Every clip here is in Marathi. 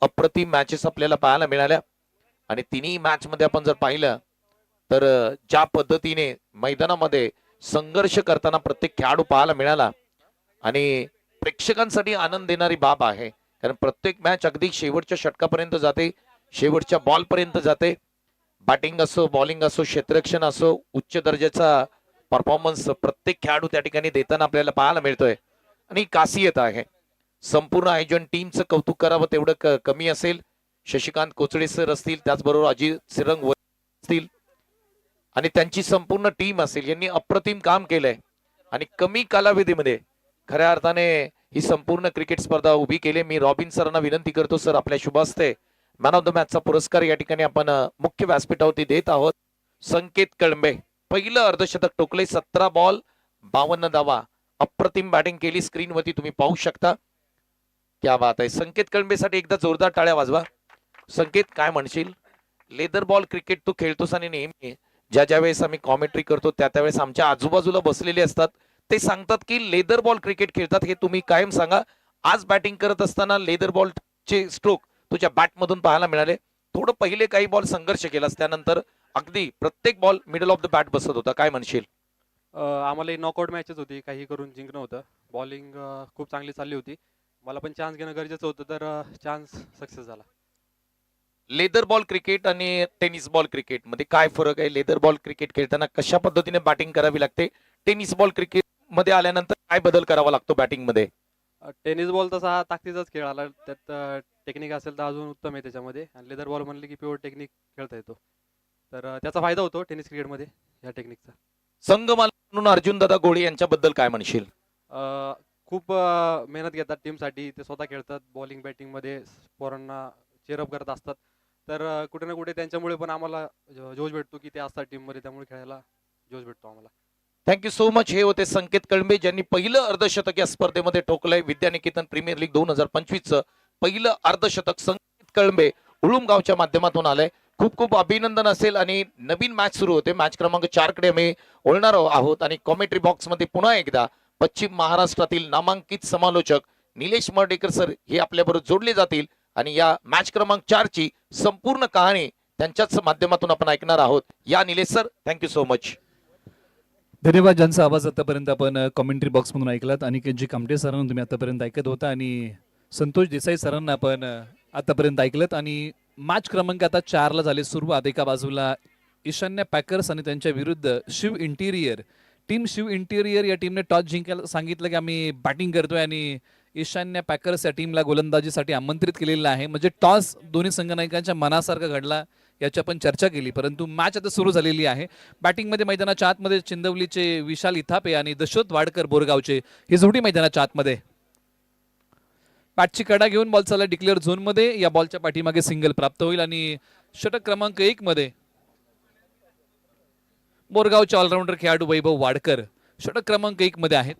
अप्रतिम मॅचेस आपल्याला पाहायला मिळाल्या आणि तिन्ही मॅच मध्ये आपण जर पाहिलं तर ज्या पद्धतीने मैदानामध्ये संघर्ष करताना प्रत्येक खेळाडू पाहायला मिळाला आणि प्रेक्षकांसाठी आनंद देणारी बाब आहे, कारण प्रत्येक मॅच अगदी शेवटच्या षटकापर्यंत जाते, शेवटच्या बॉल पर्यंत जाते. बॅटिंग असो, बॉलिंग असो, क्षेत्ररक्षण असो, उच्च दर्जाचा परफॉर्मन्स प्रत्येक खेळाडू त्या ठिकाणी देताना आपल्याला पाहायला मिळतोय आणि खासियत आहे. संपूर्ण आयोजन टीमचं कौतुक करावं तेवढं कमी असेल. शशिकांत कोचडे सर असतील, त्याचबरोबर अजित सिरंग असतील आणि त्यांची संपूर्ण टीम असेल, यांनी अप्रतिम काम केलंय आणि कमी कालावधीमध्ये खऱ्या अर्थाने ही संपूर्ण क्रिकेट स्पर्धा उभी केली. मी रॉबिन सरांना विनंती करतो, सर आपल्या शुभ हस्ते मॅन ऑफ द मॅचचा पुरस्कार या ठिकाणी आपण मुख्य व्यासपीठावरती देत आहोत. संकेत कळंबे पहिलं अर्धशतक टोकले, 17 बॉल 52 धावा, अप्रतिम बॅटिंग केली. स्क्रीनवरती तुम्ही पाहू शकता. क्या बात आहे. संकेत कळंबेसाठी एकदा जोरदार टाळ्या वाजवा. संकेत, काय म्हणशील? लेदर बॉल क्रिकेट तू खेळतोस आणि नेहमी ज्या वेळेस आम्ही कॉमेंट्री करतो त्यावेळेस आमच्या आजूबाजूला बसलेले असतात, ते सांगतात की लेदर बॉल क्रिकेट खेळतात, हे तुम्ही कायम सांगा. आज बॅटिंग करत असताना लेदर बॉलचे स्ट्रोक तुझ्या बॅटमधून पाहायला मिळाले. थोडं पहिले काही बॉल संघर्ष केलास, त्यानंतर अगदी प्रत्येक ball middle of the bat बसत होता, काय म्हणशील? आम्हाला नॉकआउट मॅचेस होती, काही करून जिंकणं होतं. बॉलिंग खूप चांगली चालली होती, मला पण चान्स घेणं गरजेचं होतं, तर चान्स सक्सेस झाला. लेदर बॉल क्रिकेट आणि टेनिस बॉल क्रिकेट मध्ये काय फरक आहे? लेदर बॉल क्रिकेट खेळताना कशा पद्धतीने बॅटिंग करावी लागते? टेनिस बॉल क्रिकेट मध्ये आल्यानंतर काय बदल करावा लागतो बॅटिंग मध्ये? टेनिस बॉल तसा हा ताकदीचाच खेळ आला, त्यात टेक्निक असेल तर अजून उत्तम आहे त्याच्यामध्ये. आणि लेदर बॉल म्हणले की प्युअर टेक्निक खेळता येतो, तर त्याचा फायदा होतो टेनिस क्रिकेटमध्ये या टेक्निकचा. संघमाल म्हणून अर्जुन दादा गोळे यांच्याबद्दल काय म्हणशील? खूप मेहनत घेतात टीमसाठी, ते स्वतः खेळतात, बॉलिंग बॅटिंगमध्ये पोरांना चेअरअप करत असतात, तर कुठे ना कुठे त्यांच्यामुळे पण आम्हाला जोश भेटतो की ते असतात टीममध्ये, त्यामुळे खेळायला जोश भेटतो आम्हाला. Thank you so much. हे होते संकेत कळंबे, ज्यांनी पहिलं अर्धशतक या स्पर्धेमध्ये ठोकलंय. विद्यानिकेतन प्रीमियर लीग 2025चं पहिलं अर्धशतक संकेत कळंबे उळुमगावच्या माध्यमातून आलंय. खूप खूप अभिनंदन असेल. आणि नवीन मॅच सुरू होते, मॅच क्रमांक 4 कडे आम्ही वळणार आहोत आणि कॉमेंट्री बॉक्स मध्ये पुन्हा एकदा पश्चिम महाराष्ट्रातील नामांकित समालोचक निलेश मर्डेकर सर हे आपल्याबरोबर जोडले जातील आणि या मॅच क्रमांक 4 ची संपूर्ण कहाणी त्यांच्याच माध्यमातून आपण ऐकणार आहोत. या Nilesh sir, thank you so much. धन्यवाद. ज्यांचा आवाज आतापर्यंत आपण कॉमेंट्री बॉक्समधून ऐकलात. अनिकेतजी कामटे सरांना तुम्ही आतापर्यंत ऐकत होता आणि संतोष देसाई सरांना आपण आतापर्यंत ऐकलत. आणि मॅच क्रमांक आता 4 ला झाले सुरुवात. एका बाजूला ईशान्य पॅकर्स आणि त्यांच्या विरुद्ध Shiv interior team. Shiv interior या टीमने टॉस जिंकायला सांगितलं की आम्ही बॅटिंग करतोय आणि ईशान्य पॅकर्स या टीमला गोलंदाजीसाठी आमंत्रित केलेलं आहे. म्हणजे टॉस दोन्ही संघनायकांच्या मनासारखा घडला याची आपण चर्चा केली, परंतु मॅच आता सुरू झालेली आहे. बॅटिंगमध्ये मैदानाच्या आतमध्ये चिंदवलीचे विशाल इथापे आणि दशरथ वाडकर बोरगावचे ही जोडी मैदानाच्या आतमध्ये. बॅटची कडा घेऊन बॉल चालला डिक्लेअर झोनमध्ये. या बॉलच्या पाठीमागे सिंगल प्राप्त होईल आणि षटक क्रमांक 1 मध्ये बोरगावचे ऑलराऊंडर खेळाडू वैभव वाडकर षटक क्रमांक 1 मध्ये आहेत.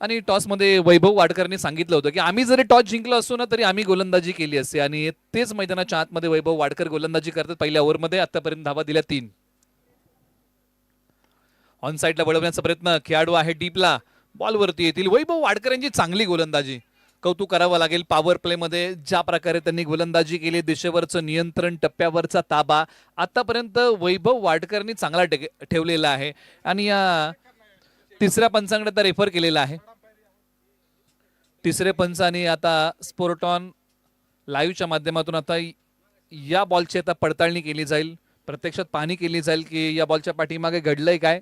आणि टॉसमध्ये वैभव वाडकरने सांगितलं होतं की आम्ही जरी टॉस जिंकलो असतो ना तरी आम्ही गोलंदाजी केली असते. आणि तेच मैदानाच्या आतमध्ये वैभव वाडकर गोलंदाजी करतात. पहिल्या ओव्हरमध्ये आतापर्यंत धावा दिल्या 3. ऑन साईडला वळवण्याचा प्रयत्न, खेळाडू आहे डीपला, बॉलवरती येतील. वैभव वाडकर यांची चांगली गोलंदाजी, कौतुक करावं लागेल. पॉवर प्ले मध्ये ज्या प्रकारे त्यांनी गोलंदाजी केली, दिशेवरचं नियंत्रण, टप्प्यावरचा ताबा आतापर्यंत वैभव वाडकरनी चांगला ठेवलेला आहे. आणि या तिसऱ्या पंचांकडे आता रेफर केलेला आहे. तिसरे पंचांनी आता स्पोर्ट ऑन लाईव्हच्या माध्यमातून आता या बॉलची आता पडताळणी केली जाईल, प्रत्यक्षात पाहणी केली जाईल की या बॉलच्या पाठीमागे घडलंय काय.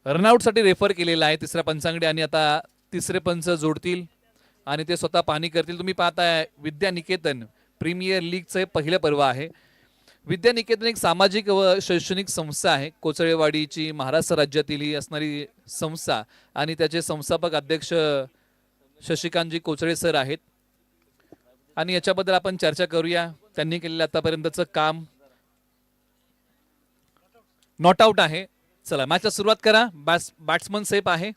रनआउट साठी रेफर केलेला आहे तिसऱ्या पंचांकडे आणि आता तिसरे पंच जोडतील आणि ते स्वतः पाहणी करतील. तुम्ही पाहताय विद्यानिकेतन प्रीमियर लीगचं पहिलं पर्व आहे. विद्यानिकेतन एक सामाजिक व शैक्षणिक संस्था आहे, कोचळेवाडीची, महाराष्ट्र राज्यातील ही असणारी संस्था आणि त्याचे संस्थापक अध्यक्ष शशिकांतजी कोचळे सर आहेत. आणि याच्याबद्दल आपण चर्चा करूया. त्यांनी केलेलं आतापर्यंतचं काम. नॉट आउट आहे. चला मॅचला सुरुवात करा. बॅट्समन सेफ आहे.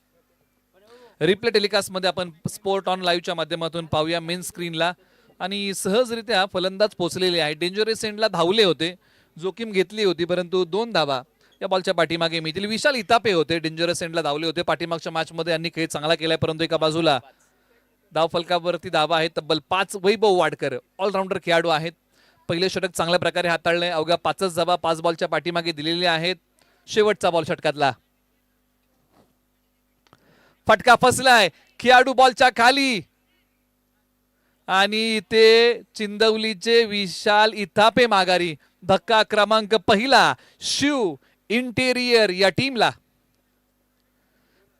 रिप्ले टेलिकास्ट मध्ये आपण स्पोर्ट ऑन लाईव्हच्या माध्यमातून पाहूया मेन स्क्रीनला. आणि सहजरित्या फलंदाज पोहोचलेले आहे. डेंजरस एंडला धावले होते, जोखीम घेतली होती, परंतु 2 धावा या बॉलच्या पाठीमागे मिळतील. विशाल इतापे होते, डेंजरस एंडला धावले होते पाठीमागच्या मॅच मध्ये, यांनी खेळ चांगला केलाय. परंतु एका बाजूला धाव फलकावरती धावा आहेत तब्बल 5. वैभव वाडकर ऑलराऊंडर खेळाडू आहेत. पहिले षटक चांगल्या प्रकारे हाताळले. अवघ्या 5च धावा 5 बॉलच्या पाठीमागे दिलेल्या आहेत. शेवटचा बॉल षटकातला, फटका फसलाय, खेळाडू बॉलच्या खाली आणि ते चिंदवलीचे विशाल इथापे माघारी. धक्का क्रमांक पहिला शिव इंटेरियर या टीमला.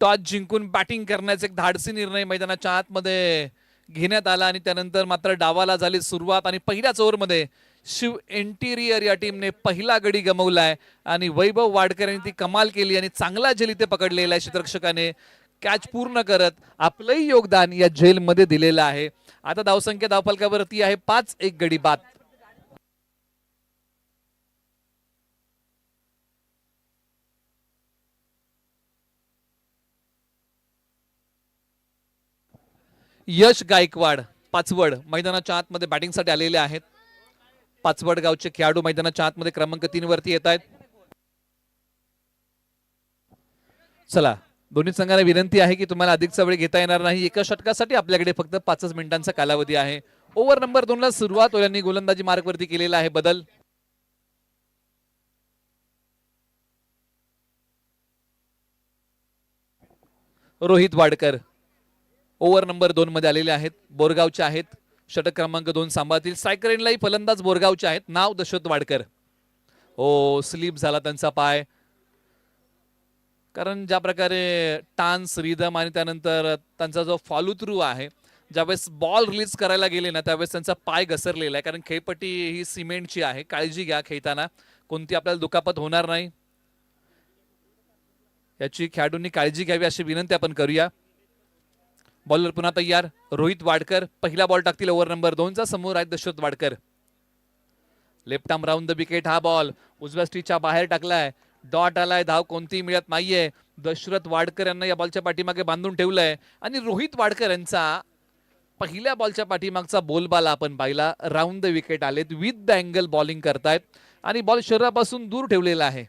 टॉस जिंकून बॅटिंग करण्याचा एक धाडसी निर्णय मैदानाच्या आतमध्ये घेण्यात आला आणि त्यानंतर मात्र डावाला झाली सुरुवात आणि पहिल्याच ओव्हरमध्ये शिव इंटेरियर या टीमने पहिला गडी गमावलाय आणि वैभव वाडकर यांनी ती कमाल केली आणि चांगला झेल इथे पकडलेला आहे. क्षेत्ररक्षकाने कॅच पूर्ण करत आपलंही योगदान या झेलमध्ये दिलेलं आहे. आता धावसंख्या धावफलकावरती आहे 5. 1 गडी बाद. यश गायकवाड पाचवड मैदानाच्या आतमध्ये बॅटिंगसाठी आलेले आहेत. पाचवड गावचे खेळाडू मैदानाच्या आतमध्ये क्रमांक 3 वरती येत आहेत. चला, दोन्ही संघांना विनंती आहे की तुम्हाला अधिकचा वेळ घेता येणार नाही. एका षटकासाठी आपल्याकडे फक्त 5 मिनिटांचा कालावधी आहे. ओव्हर नंबर 2 ला सुरुवात होईल आणि गोलंदाजी मार्कवरती केलेला आहे बदल. रोहित वाडकर ओव्हर नंबर 2 मध्ये आलेले आहेत. बोरगावचे आहेत. षटक क्रमांक 2 सांभाळतील. स्ट्रायकर एंडलाही फलंदाज बोरगावचे आहेत. नाव दशरथ वाडकर. ओ, स्लिप झाला त्यांचा पाय, कारण ज्या प्रकारे टान्स रिदम आणि त्यानंतर त्यांचा जो फॉलो थ्रू आहे, ज्यावेळेस बॉल रिलीज करायला गेले ना त्यावेळेस त्यांचा पाय घसरलेला आहे. कारण खेळपट्टी ही सिमेंटची आहे. काळजी घ्या खेळताना, कोणती आपल्याला दुखापत होणार नाही याची खेळाडूंनी काळजी घ्यावी अशी विनंती आपण करूया. बॉलर पुन्हा तयार. रोहित वाडकर पहिला बॉल टाकतील ओव्हर नंबर 2 चा. समोर आहेत Dasharath Wadkar. Left arm round the wicket हा बॉल उजव्या स्टिचच्या बाहेर टाकलाय. डॉट आलाय. धाव कोणती मिळत नाहीये. दशरथ वाडकर यांना या बॉलच्या पाठीमागे बांधून ठेवलंय आणि रोहित वाडकर यांचा पहिल्या बॉलच्या पाठीमागचा बोलबाला आपण पाहिला. राऊंड द विकेट आलेत. विथ द अँगल बॉलिंग करतायत आणि बॉल शरीरापासून दूर ठेवलेला आहे.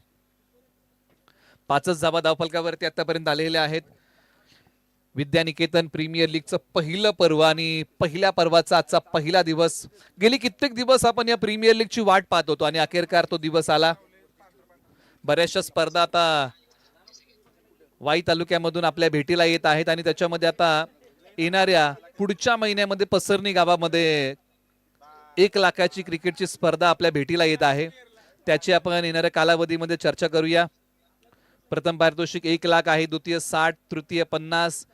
5च धावा धावफलकावरती आतापर्यंत आलेल्या आहेत. विद्यानिकेतन प्रीमियर लीगचं पहिलं पर्व आणि पहिल्या पर्वाचा आजचा पहिला दिवस. गेली कित्येक दिवस आपण या प्रीमियर लीगची वाट पाहत होतो आणि अखेरकार तो दिवस आला. बऱ्याचशा स्पर्धा आता वाई तालुक्यामधून आपल्या भेटीला येत आहेत आणि त्याच्यामध्ये आता येणाऱ्या पुढच्या महिन्यामध्ये पसरणी गावामध्ये 1 लाखाची क्रिकेटची स्पर्धा आपल्या भेटीला येत आहे. त्याची आपण येणाऱ्या कालावधीमध्ये चर्चा करूया. प्रथम पारितोषिक 1 लाख आहे. द्वितीय 60, तृतीय 50,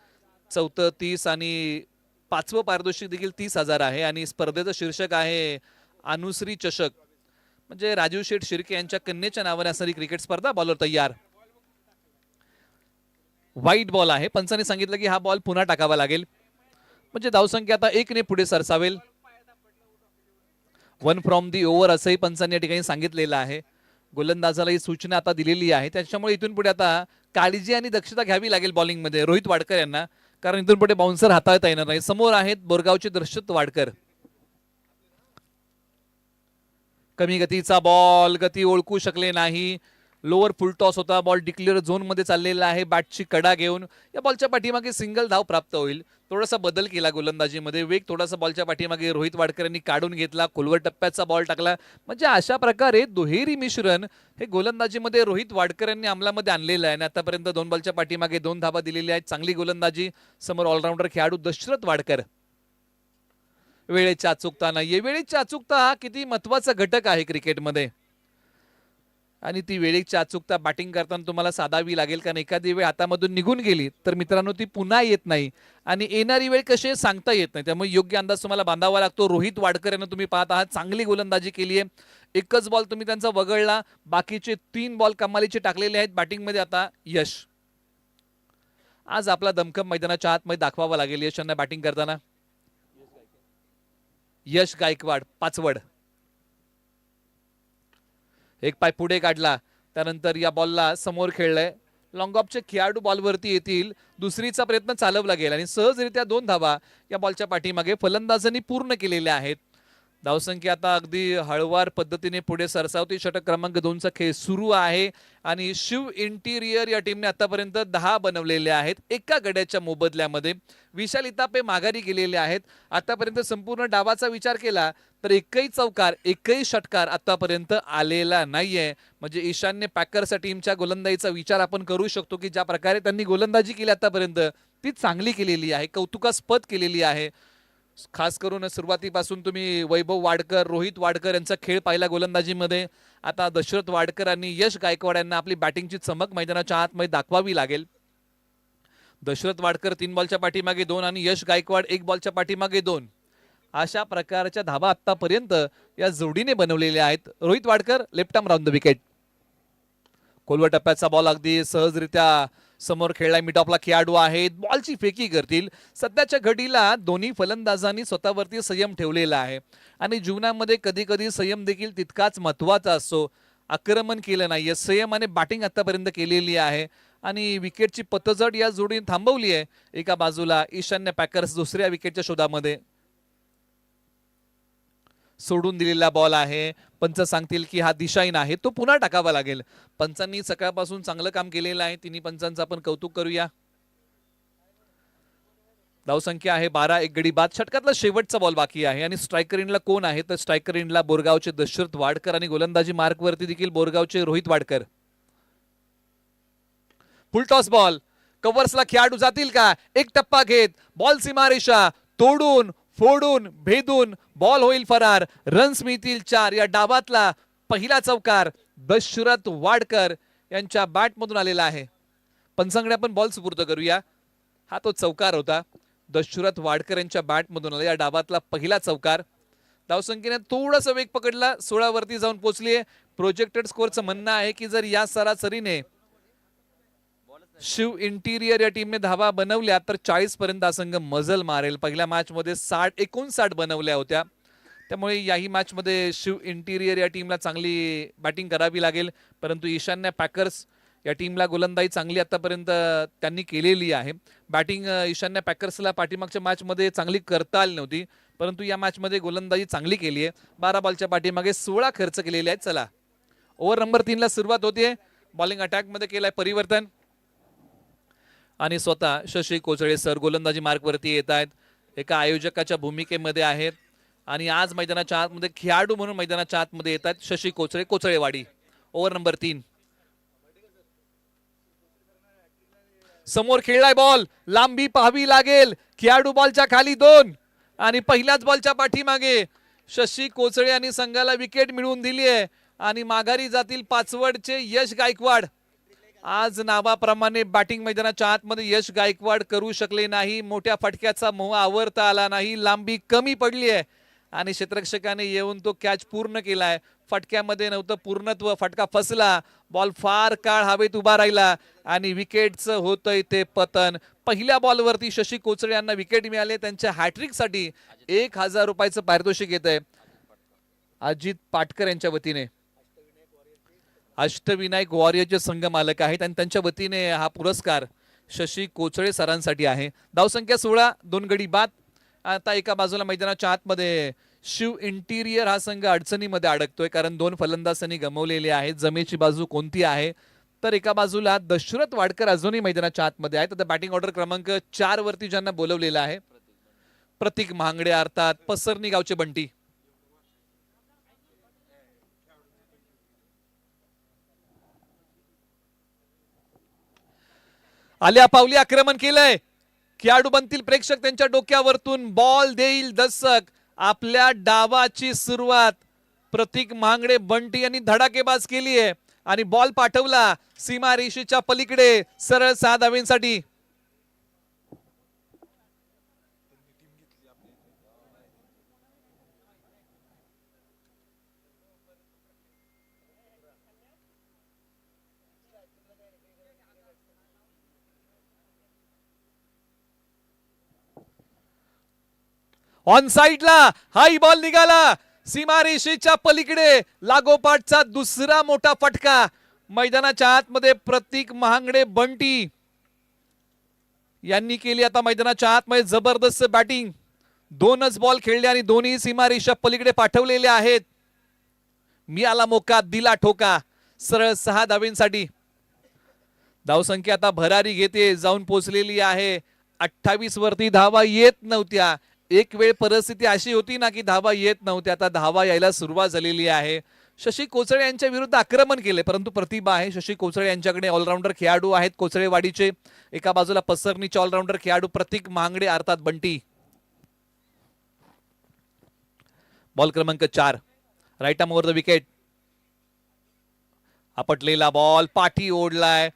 चौथं 30 आणि 5वं पारितोषिक देखील 30,000 आहे. आणि स्पर्धेचं शीर्षक आहे अनुश्री चषक, म्हणजे राजीव शेठ शिर्के यांच्या कन्येच्या नावाने असणारी क्रिकेट स्पर्धा. बॉलर तयार. वाईट बॉल आहे. पंचांनी सांगितलं की हा बॉल पुन्हा टाकावा लागेल, म्हणजे धावसंख्या आता 1 ने पुढे सरसावेल. 1 फ्रॉम दी ओव्हर असंही पंचांनी या ठिकाणी सांगितलेलं आहे. गोलंदाजाला ही सूचना आता दिलेली आहे. त्याच्यामुळे इथून पुढे आता काळजी आणि दक्षता घ्यावी लागेल बॉलिंग मध्ये रोहित वाडकर यांना, कारण इथून पुढे बाउन्सर हाताळता येणार नाही. समोर आहेत बोरगावचे दर्शत वाडकर. कमी गतीचा बॉल, गती ओळखू शकले नाही. लोअर फुल टॉस होता. बॉल डिक्लेअर झोन मध्ये चाललेला आहे. बॅटची कडा घेऊन या बॉलच्या पाठीमागे सिंगल धाव प्राप्त होईल. थोडासा बदल केला गोलंदाजीमध्ये. वेग थोडासा बॉलच्या पाठीमागे रोहित वाडकर यांनी काढून घेतला. खोलवर टप्प्याचा बॉल टाकला. म्हणजे अशा प्रकारे दुहेरी मिश्रण हे गोलंदाजीमध्ये रोहित वाडकर यांनी अंमलामध्ये आणलेलं आहे आणि आतापर्यंत 2 बॉलच्या पाठीमागे 2 धावा दिलेल्या आहेत. चांगली गोलंदाजी. समोर ऑलराऊंडर खेळाडू दशरथ वाडकर. वेळेची अचूकता नाहीये. वेळेची अचूकता हा किती महत्वाचा घटक आहे क्रिकेटमध्ये आणि ती वेळेची अचूकता बॅटिंग करताना तुम्हाला साधावी लागेल, कारण एखादी वेळ हातामधून निघून गेली तर मित्रांनो ती पुन्हा येत नाही आणि येणारी वेळ कशी सांगता येत नाही. त्यामुळे योग्य अंदाज तुम्हाला बांधावा लागतो. रोहित वाडकर यांना तुम्ही पाहत आहात, चांगली गोलंदाजी केली आहे. 1च बॉल तुम्ही त्यांचा वगळला, बाकीचे 3 बॉल कमालीचे टाकलेले आहेत. बॅटिंगमध्ये आता यश. आज आपला दमखम मैदानाच्या आतमध्ये दाखवावा लागेल यश यांना बॅटिंग करताना. यश गायकवाड पाचवड. एक पाय पुढे काढला, त्यानंतर या बॉलला समोर खेळलंय. लॉंग ऑफचे खेळाडू बॉलवरती येतील. दुसरीचा प्रयत्न चालवला गेला आणि सहजरित्या 2 धावा या बॉलच्या पाठीमागे फलंदाजांनी पूर्ण केलेल्या आहेत. धावसंख्या आता अगदी हळवार पद्धतीने पुढे सरसावती. षटक क्रमांक 2चा खेळ सुरू आहे आणि शिव इंटिरियर या टीमने आतापर्यंत 10 बनवलेले आहेत एका गड्याच्या मोबदल्यामध्ये. विशाल इतापे माघारी गेलेले आहेत. आतापर्यंत संपूर्ण डावाचा विचार केला तर एकही चौकार एकही षटकार आतापर्यंत आलेला नाहीये. म्हणजे ईशान्य पॅकर्स टीमच्या गोलंदाजीचा विचार आपण करू शकतो की ज्या प्रकारे त्यांनी गोलंदाजी केली आतापर्यंत ती चांगली केलेली आहे, कौतुकास्पद केलेली आहे. खास करून सुरुवातीपासून तुम्ही वैभव वाडकर, रोहित वाडकर यांचा खेळ पाहिला गोलंदाजीमध्ये. आता दशरथ वाडकर आणि यश गायकवाड यांना आपली बॅटिंगची चमक मैदानाच्या आतमध्ये दाखवावी लागेल. दशरथ वाडकर 3 बॉलच्या पाठीमागे 2 आणि यश गायकवाड 1 बॉलच्या पाठीमागे 2 अशा प्रकारच्या धावा आतापर्यंत या जोडीने बनवलेल्या आहेत. Rohit Wadkar left arm round the wicket. खोलवर टप्प्याचा बॉल अगदी सहजरित्या समोर खेळला. मिडॉपला खेळाडू आहेत, बॉलची फेकी करतील. सध्याच्या घडीला दोन्ही फलंदाजांनी स्वतःवरती संयम ठेवलेला आहे आणि जीवनामध्ये कधी कधी संयम देखील तितकाच महत्वाचा असतो. आक्रमण केलं नाहीये, संयमाने बॅटिंग आतापर्यंत केलेली आहे आणि विकेटची पतझड या जोडीने थांबवली आहे. एका बाजूला ईशान्य पॅकर्स दुसऱ्या विकेटच्या शोधामध्ये. सोडून दिलेला बॉल आहे. पंच सांगतील की हा दिशाहीन आहे, तो पुन्हा टाकावा लागेल. पंचांनी सकाळपासून चांगलं काम केलेलं आहे. तिन्ही पंचांचं आपण कौतुक करूया. धावसंख्या आहे 12, एक गडी बाद. षटकातला शेवटचा बॉल बाकी आहे आणि स्ट्रायकर इनला कोण आहे तर स्ट्रायकर इनला बोरगावचे दशरथ वाडकर आणि गोलंदाजी मार्कवरती देखील बोरगावचे Rohit Wadkar. Full toss ball. कव्हर्सला खेळाडू जातील का? एक टप्पा घेत बॉल सीमारेषा तोडून फोडून भेदून बॉल होईल फरार. रन्स मिळतील 4. या डावातला पहिला चौकार दशरथ वाडकर यांच्या बॅटमधून आलेला आहे. पंचांकडे आपण बॉल सुपूर्द करूया. हा तो चौकार होता, दशरथ वाडकर यांच्या बॅटमधून आला. या डावातला पहिला चौकार. धावसंख्येने थोडासा वेग पकडला, 16 वरती जाऊन पोहोचलीये. प्रोजेक्टेड स्कोअरचं म्हणणं आहे की जर या सरासरीने शिव इंटिरियर या टीमने धावा बनवल्या तर 40 पर्यंत हा संघ मजल मारेल. पहिल्या मॅच मध्ये 59 बनवल्या होत्या, त्यामुळे याही मॅच मध्ये शिव इंटिरियर या टीमला चांगली बॅटिंग करावी लागेल. परंतु ईशान्य पॅकर्स या टीमला गोलंदाजी चांगली आतापर्यंत त्यांनी केलेली आहे. बॅटिंग ईशान्य पॅकर्सला पाठीमागच्या मॅच मध्ये चांगली करता आली नव्हती, परंतु या मॅच मध्ये गोलंदाजी चांगली केली आहे. 12 बॉलच्या पाठीमागे 16 खर्च केलेले आहेत. चला, ओव्हर नंबर 3 ला सुरुवात होतीये. बॉलिंग अटॅक मध्ये केलाय परिवर्तन आणि स्वतः शशी कोचळे सर गोलंदाजी मार्कवरती येत आहेत. एका आयोजकाच्या भूमिकेमध्ये आहेत आणि आज मैदानाच्या आतमध्ये खेळाडू म्हणून मैदानाच्या आतमध्ये येत आहेत शशी कोचळे, कोचळेवाडी. Over number 3. समोर खेळलाय बॉल, लांबी पाहावी लागेल. खेळाडू बॉलच्या खाली 2 आणि पहिल्याच बॉलच्या पाठीमागे शशी कोचळे यांनी संघाला विकेट मिळवून दिली आहे आणि माघारी जातील पाचवडचे यश गायकवाड. आज नावाप्रमाणे बॅटिंग मैदानाच्या आतमध्ये यश गायकवाड करू शकले नाही. मोठ्या फटक्याचा मोह आवरता आला नाही. लांबी कमी पडली आहे आणि क्षेत्ररक्षकाने येऊन तो कॅच पूर्ण केलाय. फटक्यामध्ये नव्हतं पूर्णत्व, फटका फसला. बॉल फार काळ हवेत उभा राहिला आणि विकेटचं होतंय ते पतन. पहिल्या बॉलवरती शशी कोचळे यांना विकेट मिळाले. त्यांच्या हॅट्रिकसाठी 1000 रुपयाचं पारितोषिक येत आहे अजित पाटकर यांच्या वतीने. अष्टविनायक वॉरियरचे संघ मालक आहेत आणि त्यांच्या वतीने हा पुरस्कार शशी कोचळे सरांसाठी आहे. धावसंख्या 16, 2 गडी बाद. आता एका बाजूला मैदानाच्या आतमध्ये शिव इंटिरियर हा संघ अडचणीमध्ये अडकतोय कारण 2 फलंदाज त्यांनी गमावलेले आहेत. जमेची बाजू कोणती आहे तर एका बाजूला दशरथ वाडकर अजूनही मैदानाच्या आतमध्ये आहेत. आता बॅटिंग ऑर्डर क्रमांक 4 वरती ज्यांना बोलवलेलं आहे प्रतीक महांगडे अर्थात पसरणी गावचे बंटी. आल्या पावली आक्रमण केलंय. खेळाडू बनतील प्रेक्षक त्यांच्या डोक्यावरतून. बॉल देईल दर्शक. आपल्या डावाची सुरुवात प्रतीक महांगडे बंटी यांनी धडाकेबाज केली आहे आणि बॉल पाठवला सीमारेषेच्या पलीकडे सरळ 6 धावेंसाठी. ऑन साइडला हाई बॉल निघाला सीमारेषेच्या पलीकडे. लागोपाठचा दुसरा मोठा फटका. मैदानाच्या आतमध्ये प्रतीक महांगडे बंटी यांनी केली आता मैदानाच्या आतमध्ये जबरदस्त बॅटिंग. 2च बॉल खेळले आणि दोन्ही सीमारेषा पलीकडे पाठवलेले आहेत. मिळाला मोका, दिला ठोका, सरळ 6 धावेंसाठी. धावसंख्या आता भरारी घेते, जाऊन पोहोचलेली आहे 28 वरती. धावा येत नव्हत्या. एक वेळ परिस्थिती अशी होती ना की धावा येत नव्हत्या, आता धावा यायला सुरुवात झालेली आहे. शशी कोचळे यांच्या विरुद्ध आक्रमण केले, परंतु प्रतिभा आहे शशी कोचळे यांच्याकडे. ऑलराऊंडर खेळाडू आहेत कोचळेवाडीचे. एका बाजूला पसरणीचे ऑलराऊंडर खेळाडू प्रतीक महांगडे अर्थात बंटी. बॉल क्रमांक 4, right arm over the wicket. आपटलेला बॉल पाठी ओढलाय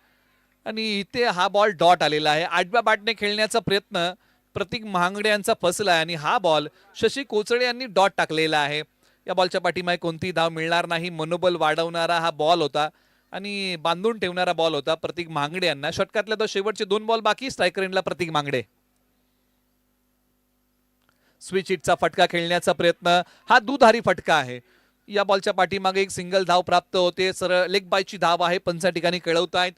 आणि इथे हा बॉल डॉट आलेला आहे. आडव्या बॅटने खेळण्याचा प्रयत्न प्रतीक महांगडे यांचा फसलाय आणि हा बॉल शशी कोचळे यांनी डॉट टाकलेला आहे. या बॉलच्या पाठीमागे कोणती धाव मिळणार नाही. मनोबल वाढवणारा हा बॉल होता आणि बांधून ठेवणारा बॉल होता प्रतीक महांगडे यांना. षटकातल्या तो शेवटचे 2 बॉल बाकी. स्ट्रायकर एंडला प्रतीक महांगडे. स्विच हिटचा फटका खेळण्याचा प्रयत्न, हा दुधारी फटका आहे. या बॉलच्या पाठीमागे एक सिंगल धाव प्राप्त होते. सरळ लेग बायची धाव आहे, पंचा ठिकाणी कळवतायत.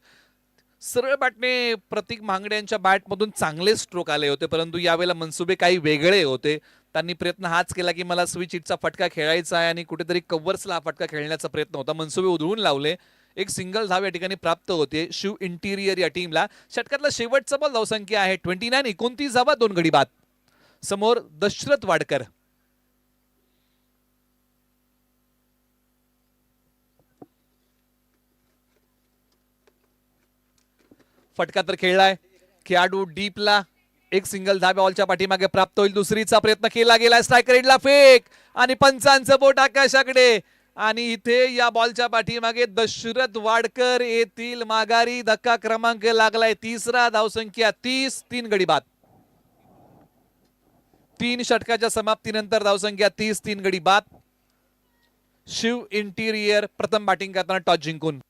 सरळ बॅटने प्रतीक महांगडे यांच्या बॅटमधून चांगले स्ट्रोक आले होते, परंतु यावेळेला मनसुबे काही वेगळे होते. त्यांनी प्रयत्न हाच केला की मला स्विच हिटचा फटका खेळायचा आहे आणि कुठेतरी कव्हर्सला हा फटका खेळण्याचा प्रयत्न होता. मनसुबे उधळून लावले. एक सिंगल धाव या ठिकाणी प्राप्त होते शिव इंटिरियर या टीमला. षटकातला शेवटचा बॉल, धावसंख्या आहे 29. 29 धावा, 2 गडी बाद. समोर दशरथ वाडकर. फटका तर खेळलाय खेळाडू डीपला. एक सिंगल धाव बॉलच्या पाठीमागे प्राप्त होईल. दुसरीचा प्रयत्न केला गेलाय. स्ट्रायकर एंडला फेक आणि पंचांचं बोट आकाशाकडे. आणि इथे या बॉलच्या पाठीमागे दशरथ वाडकर येथील माघारी. धक्का क्रमांक लागलाय 3रा. धावसंख्या 30, 3 गडी बाद. 3 षटकाच्या समाप्तीनंतर धावसंख्या 30, 3 गडी बाद. शिव इंटिरियर प्रथम बॅटिंग करताना टॉस जिंकून.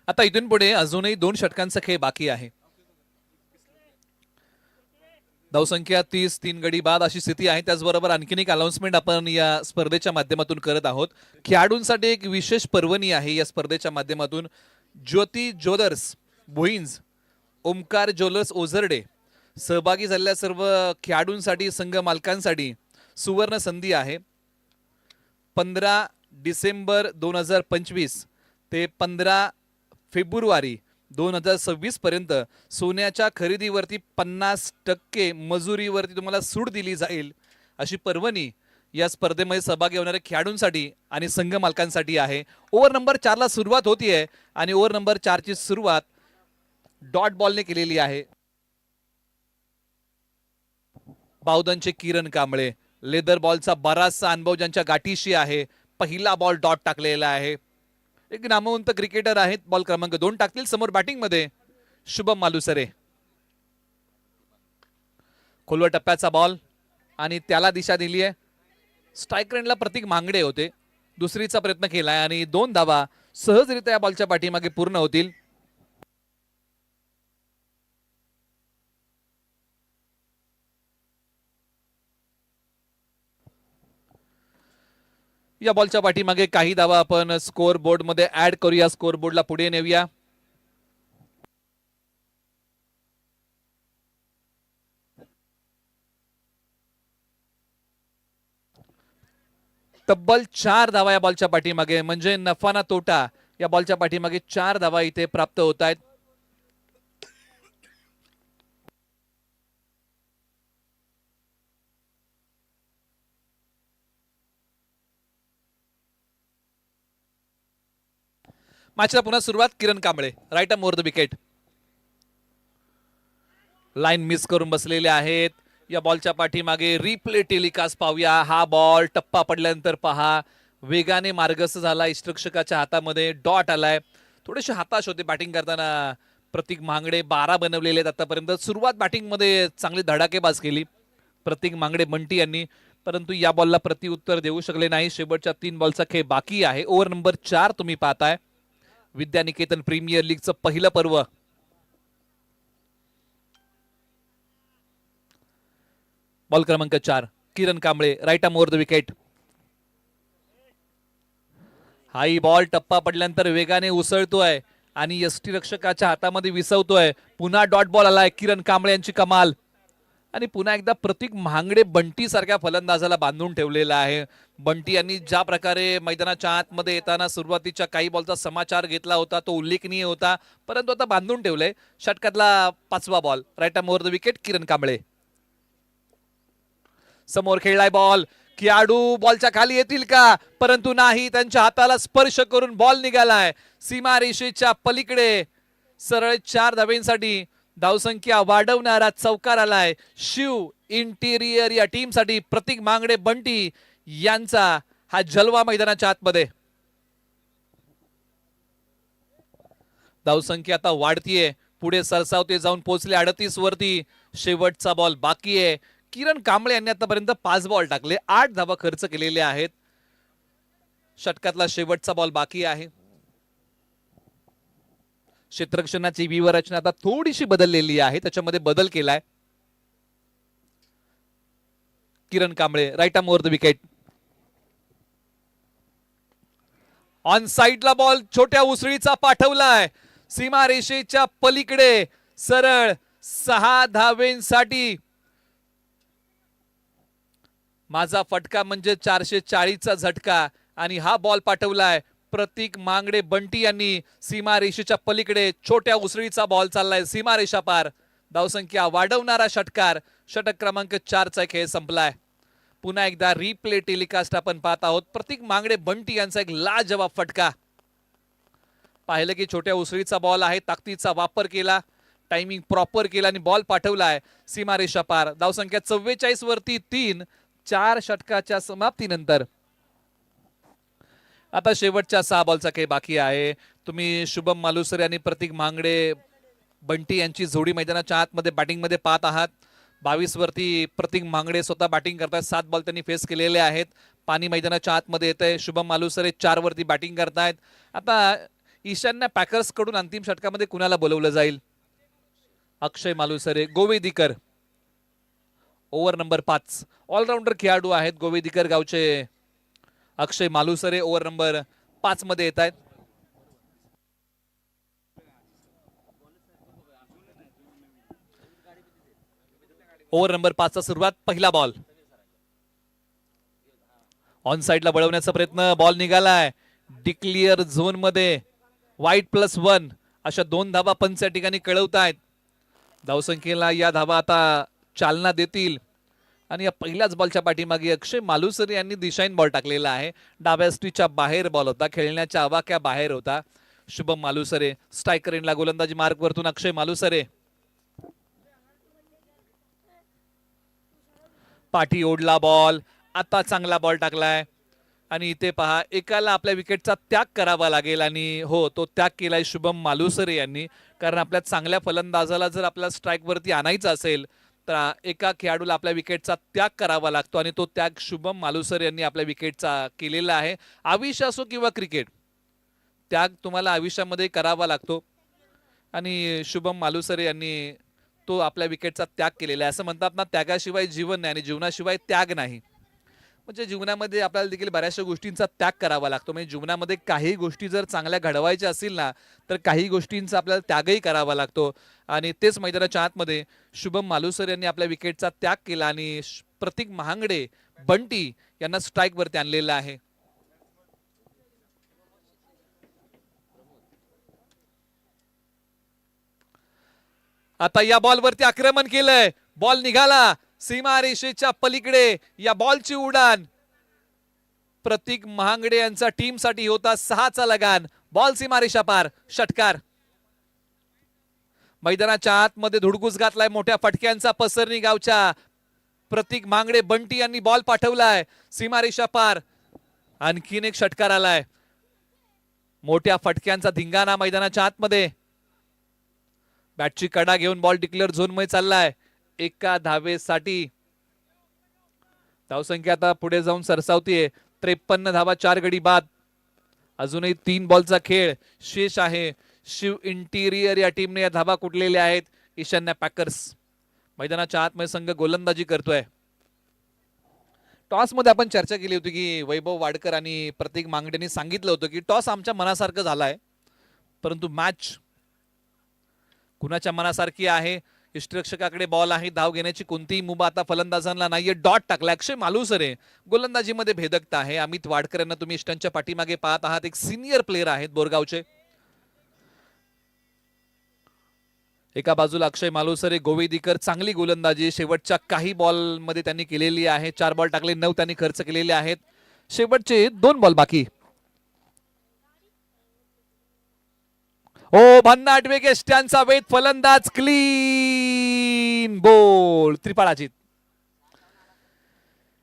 आता इथून पुढे अजूनही 2 षटकांचा खेळ बाकी आहे. धावसंख्या 30, 3 गडी बाद अशी स्थिती आहे. त्याचबरोबर आणखीन एक अनाउन्समेंट आपण या स्पर्धेच्या माध्यमातून करत आहोत. खेळाडूंसाठी एक विशेष पर्वणी आहे या स्पर्धेच्या माध्यमातून. ज्योती ज्वेलर्स भुईंज, ओमकार ज्वेलर्स ओझरडे सहभागी झालेल्या सर्व खेळाडूंसाठी, संघ मालकांसाठी सुवर्ण संधी आहे. 15 डिसेंबर 2025 ते 15 फेब्रुवारी 2026 पर्यंत सोन्याच्या खरेदीवरती 50% मजुरीवरती तुम्हाला सूट दिली जाईल अशी पर्वणी या स्पर्धेमध्ये सहभागी होणाऱ्या खेळाडूंसाठी आणि संघ मालकांसाठी आहे. ओव्हर नंबर 4ला सुरुवात होतीये आणि ओव्हर नंबर 4ची सुरुवात डॉट बॉलने केलेली आहे. बावधनचे किरण कांबळे, लेदर बॉलचा बराचसा अनुभव ज्यांच्या गाठीशी आहे. पहिला बॉल डॉट टाकलेला आहे. एक नामवंत क्रिकेटर आहेत. बॉल क्रमांक 2 टाकतील. समोर बॅटिंग मध्ये शुभम मालुसरे. खोलवर टप्प्याचा बॉल आणि त्याला दिशा दिली आहे. स्ट्रायकर एंडला प्रतीक महांगडे होते. दुसरीचा प्रयत्न केलाय आणि 2 धावा सहजरित्या या बॉलच्या पाठीमागे पूर्ण होतील. या बॉलच्या पाठीमागे काही धावा आपण स्कोअर बोर्ड मध्ये ऍड करूया. स्कोअर बोर्डला पुढे नेऊया. तब्बल 4 धावा या बॉलच्या पाठीमागे, म्हणजे नफा ना तोटा. या बॉलच्या पाठीमागे 4 धावा इथे प्राप्त होत आहेत. मॅचला पुन्हा सुरुवात. Kiran Kamble right arm over the wicket. Line miss करून बसलेले आहेत. या बॉलच्या पाठीमागे रिप्ले टेलिकास्ट पाहूया. हा बॉल टप्पा पडल्यानंतर पहा वेगाने मार्गस्थ झाला. इष्टरक्षकाच्या हातामध्ये डॉट आलाय. थोडेसे हताश होते बॅटिंग करताना प्रतीक महांगडे. 12 बनवलेले आहेत आतापर्यंत. सुरुवात बॅटिंग मध्ये चांगली धडाकेबाज केली प्रतीक महांगडे बंटी यांनी, परंतु या बॉलला प्रत्युत्तर देऊ शकले नाही. शेवटच्या 3 बॉलचा खेळ बाकी आहे. ओव्हर नंबर 4 तुम्ही पाहताय. विद्यानिकेतन प्रीमियर लीगचं पहिलं पर्व. बॉल क्रमांक 4 Kiran Kamble right arm over the wicket. High ball टप्पा पडल्यानंतर वेगाने उसळतोय आणि यष्टीरक्षकाच्या हातामध्ये विसवतोय. पुन्हा डॉट बॉल आलाय. किरण कांबळे यांची कमाल आणि पुन्हा एकदा प्रतीक महांगडे बंटी सारख्या फलंदाजाला बांधून ठेवलेला आहे. बंटी यांनी ज्या प्रकारे मैदानाच्या आतमध्ये येताना सुरुवातीच्या काही बॉलचा समाचार घेतला होता तो उल्लेखनीय होता, परंतु आता बांधून ठेवलंय. षटकातला 5वा ball right arm over the wicket Kiran Kamble. समोर खेळलाय बॉल. खेळाडू बॉलच्या खाली येतील का, परंतु नाही. त्यांच्या हाताला स्पर्श करून बॉल निघालाय सीमारेषेच्या पलीकडे. सरळ 4 धावेंसाठी धावसंख्या वाढवणारा चौकार आलाय शिव इंटिरियर या टीम साठी. प्रतीक मांगडे बंटी यांचा हा जलवा मैदानाच्या आतमध्ये. धावसंख्या आता वाढतीये, पुढे सरसावते, जाऊन पोहोचले 38 वरती. शेवटचा बॉल बाकी आहे. किरण कांबळे यांनी आतापर्यंत 5 बॉल टाकले, 8 धावा खर्च केलेले आहेत. षटकातला शेवटचा बॉल बाकी आहे. क्षेत्ररक्षणाची व्यूहरचना आता थोडीशी बदललेली आहे, त्याच्यामध्ये बदल केलाय. Kiran Kamble right arm over the wicket. On साइडला बॉल छोट्या उसळीचा पाठवलाय सीमारेषेच्या पलीकडे. सरळ 6 धावेंसाठी. माझा फटका म्हणजे 440चा झटका आणि हा बॉल पाठवलाय प्रतीक मांगडे बंटी यांनी सीमारेषेच्या पलीकडे. छोट्या उसळीचा बॉल चाललाय सीमारेषा पार. धावसंख्या वाढवणारा षटकार. षटक क्रमांक 4चा खेळ संपलाय. पुन्हा एकदा रिप्ले टेलिकास्ट आपण पाहत आहोत. प्रतीक मांगडे बंटी यांचा एक लाजवाब फटका. पाहिलं की छोट्या उसळीचा बॉल आहे, ताकदीचा वापर केला, टायमिंग प्रॉपर केला आणि बॉल पाठवलाय सीमारेषा पार. धावसंख्या 44 वरती 3. 4 षटकाच्या समाप्तीनंतर आता शेवटच्या 6 बॉलचा खेळ बाकी आहे. तुम्ही शुभम मालुसरे आणि प्रतीक मांगडे बंटी यांची जोडी मैदानाच्या आतमध्ये बॅटिंग मध्ये पाहत आहात. 22 वरती प्रतीक मांगडे स्वतः बॅटिंग करतायत. 7 बॉल त्यांनी फेस केलेले आहेत. पाणी मैदानाच्या आतमध्ये येत आहे. शुभम मालुसरे 4 वरती बॅटिंग करतायत. आता ईशान्य पॅकर्स कडून अंतिम षटकामध्ये कुणाला बोलवलं जाईल? अक्षय मालुसरे, गोवेदीकर ओव्हर नंबर 5. ऑलराऊंडर खेळाडू आहेत गोवेदीकर गावचे. अक्षय मालुसरे ओव्हर नंबर 5 मध्ये येत आहेत. ओव्हर नंबर 5चा सुरुवात. पहिला बॉल ऑन साइडला वळवण्याचा प्रयत्न. बॉल निघालाय डिक्लिअर झोन मध्ये. वाईट +1 अशा 2 धावा पंच या ठिकाणी कळवतायत. धावसंख्येला या धावा आता चालना देतील. आणि या पहिल्याच बॉलच्या पाठीमागे अक्षय मालुसरे यांनी दिशाहीन बॉल टाकलेला आहे. डाव्या स्टीच्या बाहेर बॉल होता, खेळण्याच्या आवाक्या बाहेर होता. शुभम मालुसरे स्ट्रायकर एंडला गोलंदाजी मार्क वरतून अक्षय मालुसरे. पाठी ओढला बॉल. आता चांगला बॉल टाकलाय आणि इथे पहा, एकाला आपल्या विकेटचा त्याग करावा लागेल आणि हो, तो त्याग केलाय शुभम मालुसरे यांनी. कारण आपल्या चांगल्या फलंदाजाला जर आपल्या स्ट्राईक वरती आणायचं असेल तर एका खेळाडूला आपल्या विकेटचा त्याग करावा लागतो आणि तो त्याग शुभम मालुसरे यांनी आपल्या विकेटचा केलेला आहे. आयुष्य असो किंवा क्रिकेट, त्याग तुम्हाला आयुष्यामध्ये करावा लागतो आणि शुभम मालुसरे यांनी तो आपल्या विकेटचा त्याग केलेला आहे. असं म्हणतात ना, त्यागाशिवाय जीवन नाही आणि जीवनाशिवाय त्याग नाही. म्हणजे जीवनामध्ये आपल्याला देखील बऱ्याचशा गोष्टींचा त्याग करावा लागतो. म्हणजे जीवनामध्ये काही गोष्टी जर चांगल्या घडवायच्या असतील ना, तर काही गोष्टींचा आपल्याला त्यागही करावा लागतो आणि तेच मैदानाच्या आतमध्ये शुभम मालुसरे यांनी आपल्या विकेटचा त्याग केला आणि प्रतीक महांगडे बंटी यांना स्ट्राईक वरती आणलेला आहे. आता या बॉल वरती आक्रमण केलंय. बॉल निघाला सीमारेषेच्या पलीकडे. या बॉलची उडान प्रतीक महांगडे यांचा टीम साठी होता 6चा लगान. बॉल सीमारेषा पार. षटकार. मैदानाच्या आतमध्ये धुडगूस घातलाय मोठ्या फटक्यांचा. पसरणी गावच्या प्रतीक मांगडे बंटी यांनी बॉल पाठवलाय सीमारेषा पार. आणखीन एक षटकार आलाय. मोठ्या फटक्यांचा धिंगाणा मैदानाच्या आतमध्ये. बॅटची कडा घेऊन बॉल डिक्लेअर झोन मध्ये चाललाय. एका धावेसाठी धावसंख्या आता पुढे जाऊन सरसावतीये. 53 धावा 4 गडी बाद. अजूनही 3 बॉलचा खेळ शेष आहे. शिव इंटिरियर या टीमने या धावा कुटलेल्या आहेत. ईशान्य पॅकर्स मैदानाच्या आतमध्ये संघ गोलंदाजी करतोय. टॉस मध्ये आपण चर्चा केली होती की वैभव वाडकर आणि प्रतीक मांगडेंनी सांगितलं होतं की टॉस आमच्या मनासारखं झालाय, परंतु मॅच कुणाच्या मनासारखी आहे. यष्टिरक्षकाकडे बॉल आहे, धाव घेण्याची कोणतीही मुभा आता फलंदाजांना नाहीये. डॉट टाकला अक्षय मालुसरे. गोलंदाजीमध्ये भेदकता आहे. अमित वाडकर यांना तुम्ही इष्टांच्या पाठीमागे पाहत आहात, एक सिनियर प्लेअर आहेत बोरगावचे. एका बाजूला अक्षय मालुसरे, गोवेदीकर चांगली गोलंदाजी शेवटच्या काही बॉल मध्ये त्यांनी केलेली आहे. 4 बॉल टाकले, 9 त्यांनी खर्च केलेले आहेत. शेवटचे 2 बॉल बाकी. ओ भन्नाट वेग यष्ट्यांचा वेध, फलंदाज क्लीन बोल. त्रिफळाजीत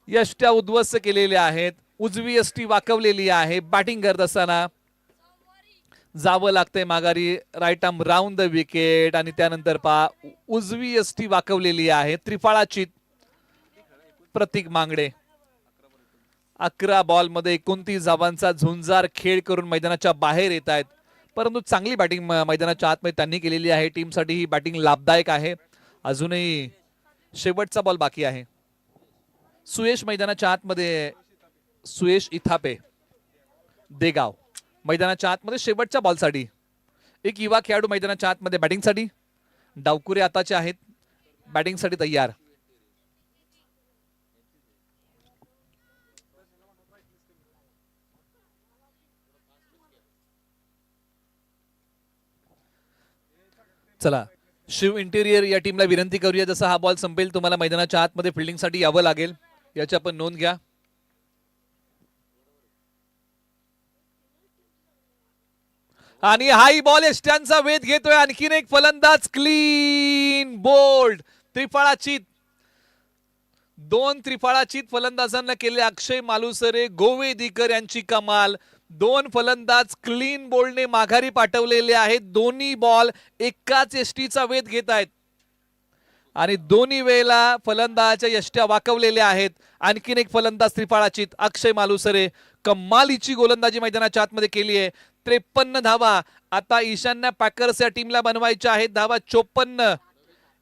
यष्ट्या उद्ध्वस्त केलेल्या आहेत. उजवी यष्टी वाकवलेली आहे. बॅटिंग करत असताना जावं लागतंय माघारी. Right arm round the wicket आणि त्यानंतर उजवी यष्टी वाकवलेली आहे. त्रिफळाचीत प्रतीक मांगडे 11 बॉल मध्ये 29 धावांचा झुंजार खेळ करून मैदानाच्या बाहेर येत आहेत. परंतु चांगली बॅटिंग मैदानाच्या आतमध्ये त्यांनी केलेली आहे. टीमसाठी ही बॅटिंग लाभदायक आहे. अजूनही शेवटचा बॉल बाकी आहे. सुयश मैदानाच्या आतमध्ये, सुयश इथापे देगाव मैदानाच्या आतमध्ये शेवटच्या बॉलसाठी. एक युवा खेळाडू मैदानाच्या आतमध्ये बॅटिंगसाठी. डावकुरे आताचे आहेत बॅटिंगसाठी तयार. चला शिव इंटेरियर या टीमला विनंती करूया, जसा हा बॉल संपेल तुम्हाला मैदानाच्या आतमध्ये फिल्डिंगसाठी यावं लागेल, याची आपण नोंद घ्या. आणि हाई बॉल यष्ट्यांचा वेध घेतोय. आणखीन एक फलंदाज क्लीन बोल्ड. त्रिफळाचीत 2 त्रिफळाचीत फलंदाजांना केले. अक्षय मालुसरे, गोवेदीकर यांची कमाल. 2 फलंदाज क्लीन बोल्डने माघारी पाठवलेले आहेत. दोन्ही बॉल एकाच यष्टीचा वेध घेत आहेत आणि दोन्ही वेळेला फलंदाजाच्या यष्ट्या वाकवलेल्या आहेत. आणखीन एक फलंदाज त्रिफळाचीत अक्षय मालुसरे कमालीची गोलंदाजी मैदानाच्या आतमध्ये केली आहे. 53 धावा आता ईशान्य पॅकर्स या टीमला बनवायच्या आहेत. धावा 54,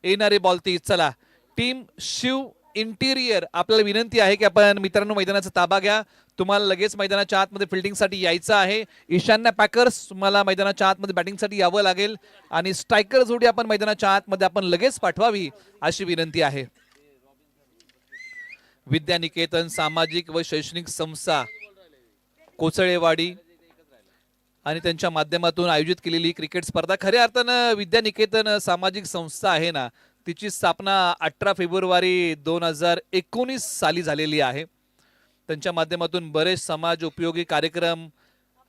येणारे बॉल 30. चला टीम शिव इंटिरियर, आपल्याला विनंती आहे की आपण मित्रांनो मैदानाचा ताबा घ्या. तुम्हाला लगेच मैदानाच्या आतमध्ये फिल्डिंगसाठी यायचं आहे. ईशान्य पॅकर्स तुम्हाला मैदानाच्या आतमध्ये बॅटिंगसाठी यावं लागेल आणि स्ट्रायकर जोडी आपण मैदानाच्या आतमध्ये आपण लगेच पाठवावी अशी विनंती आहे. विद्यानिकेतन सामाजिक व शैक्षणिक संस्था कोचळेवाडी आणि त्यांच्या माध्यमातून आयोजित केलेली क्रिकेट स्पर्धा, खऱ्या अर्थानं विद्यानिकेतन सामाजिक संस्था आहे ना, तिची स्थापना 18 फेब्रुवारी 2019 साली झालेली आहे. त्यांच्या माध्यमातून बरेच समाज उपयोगी कार्यक्रम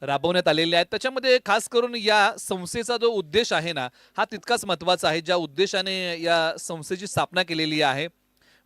राबवण्यात आलेले आहेत. त्याच्यामध्ये खास करून या संस्थेचा जो उद्देश आहे ना, हा तितकाच महत्त्वाचा आहे ज्या उद्देशाने या संस्थेची स्थापना केलेली आहे.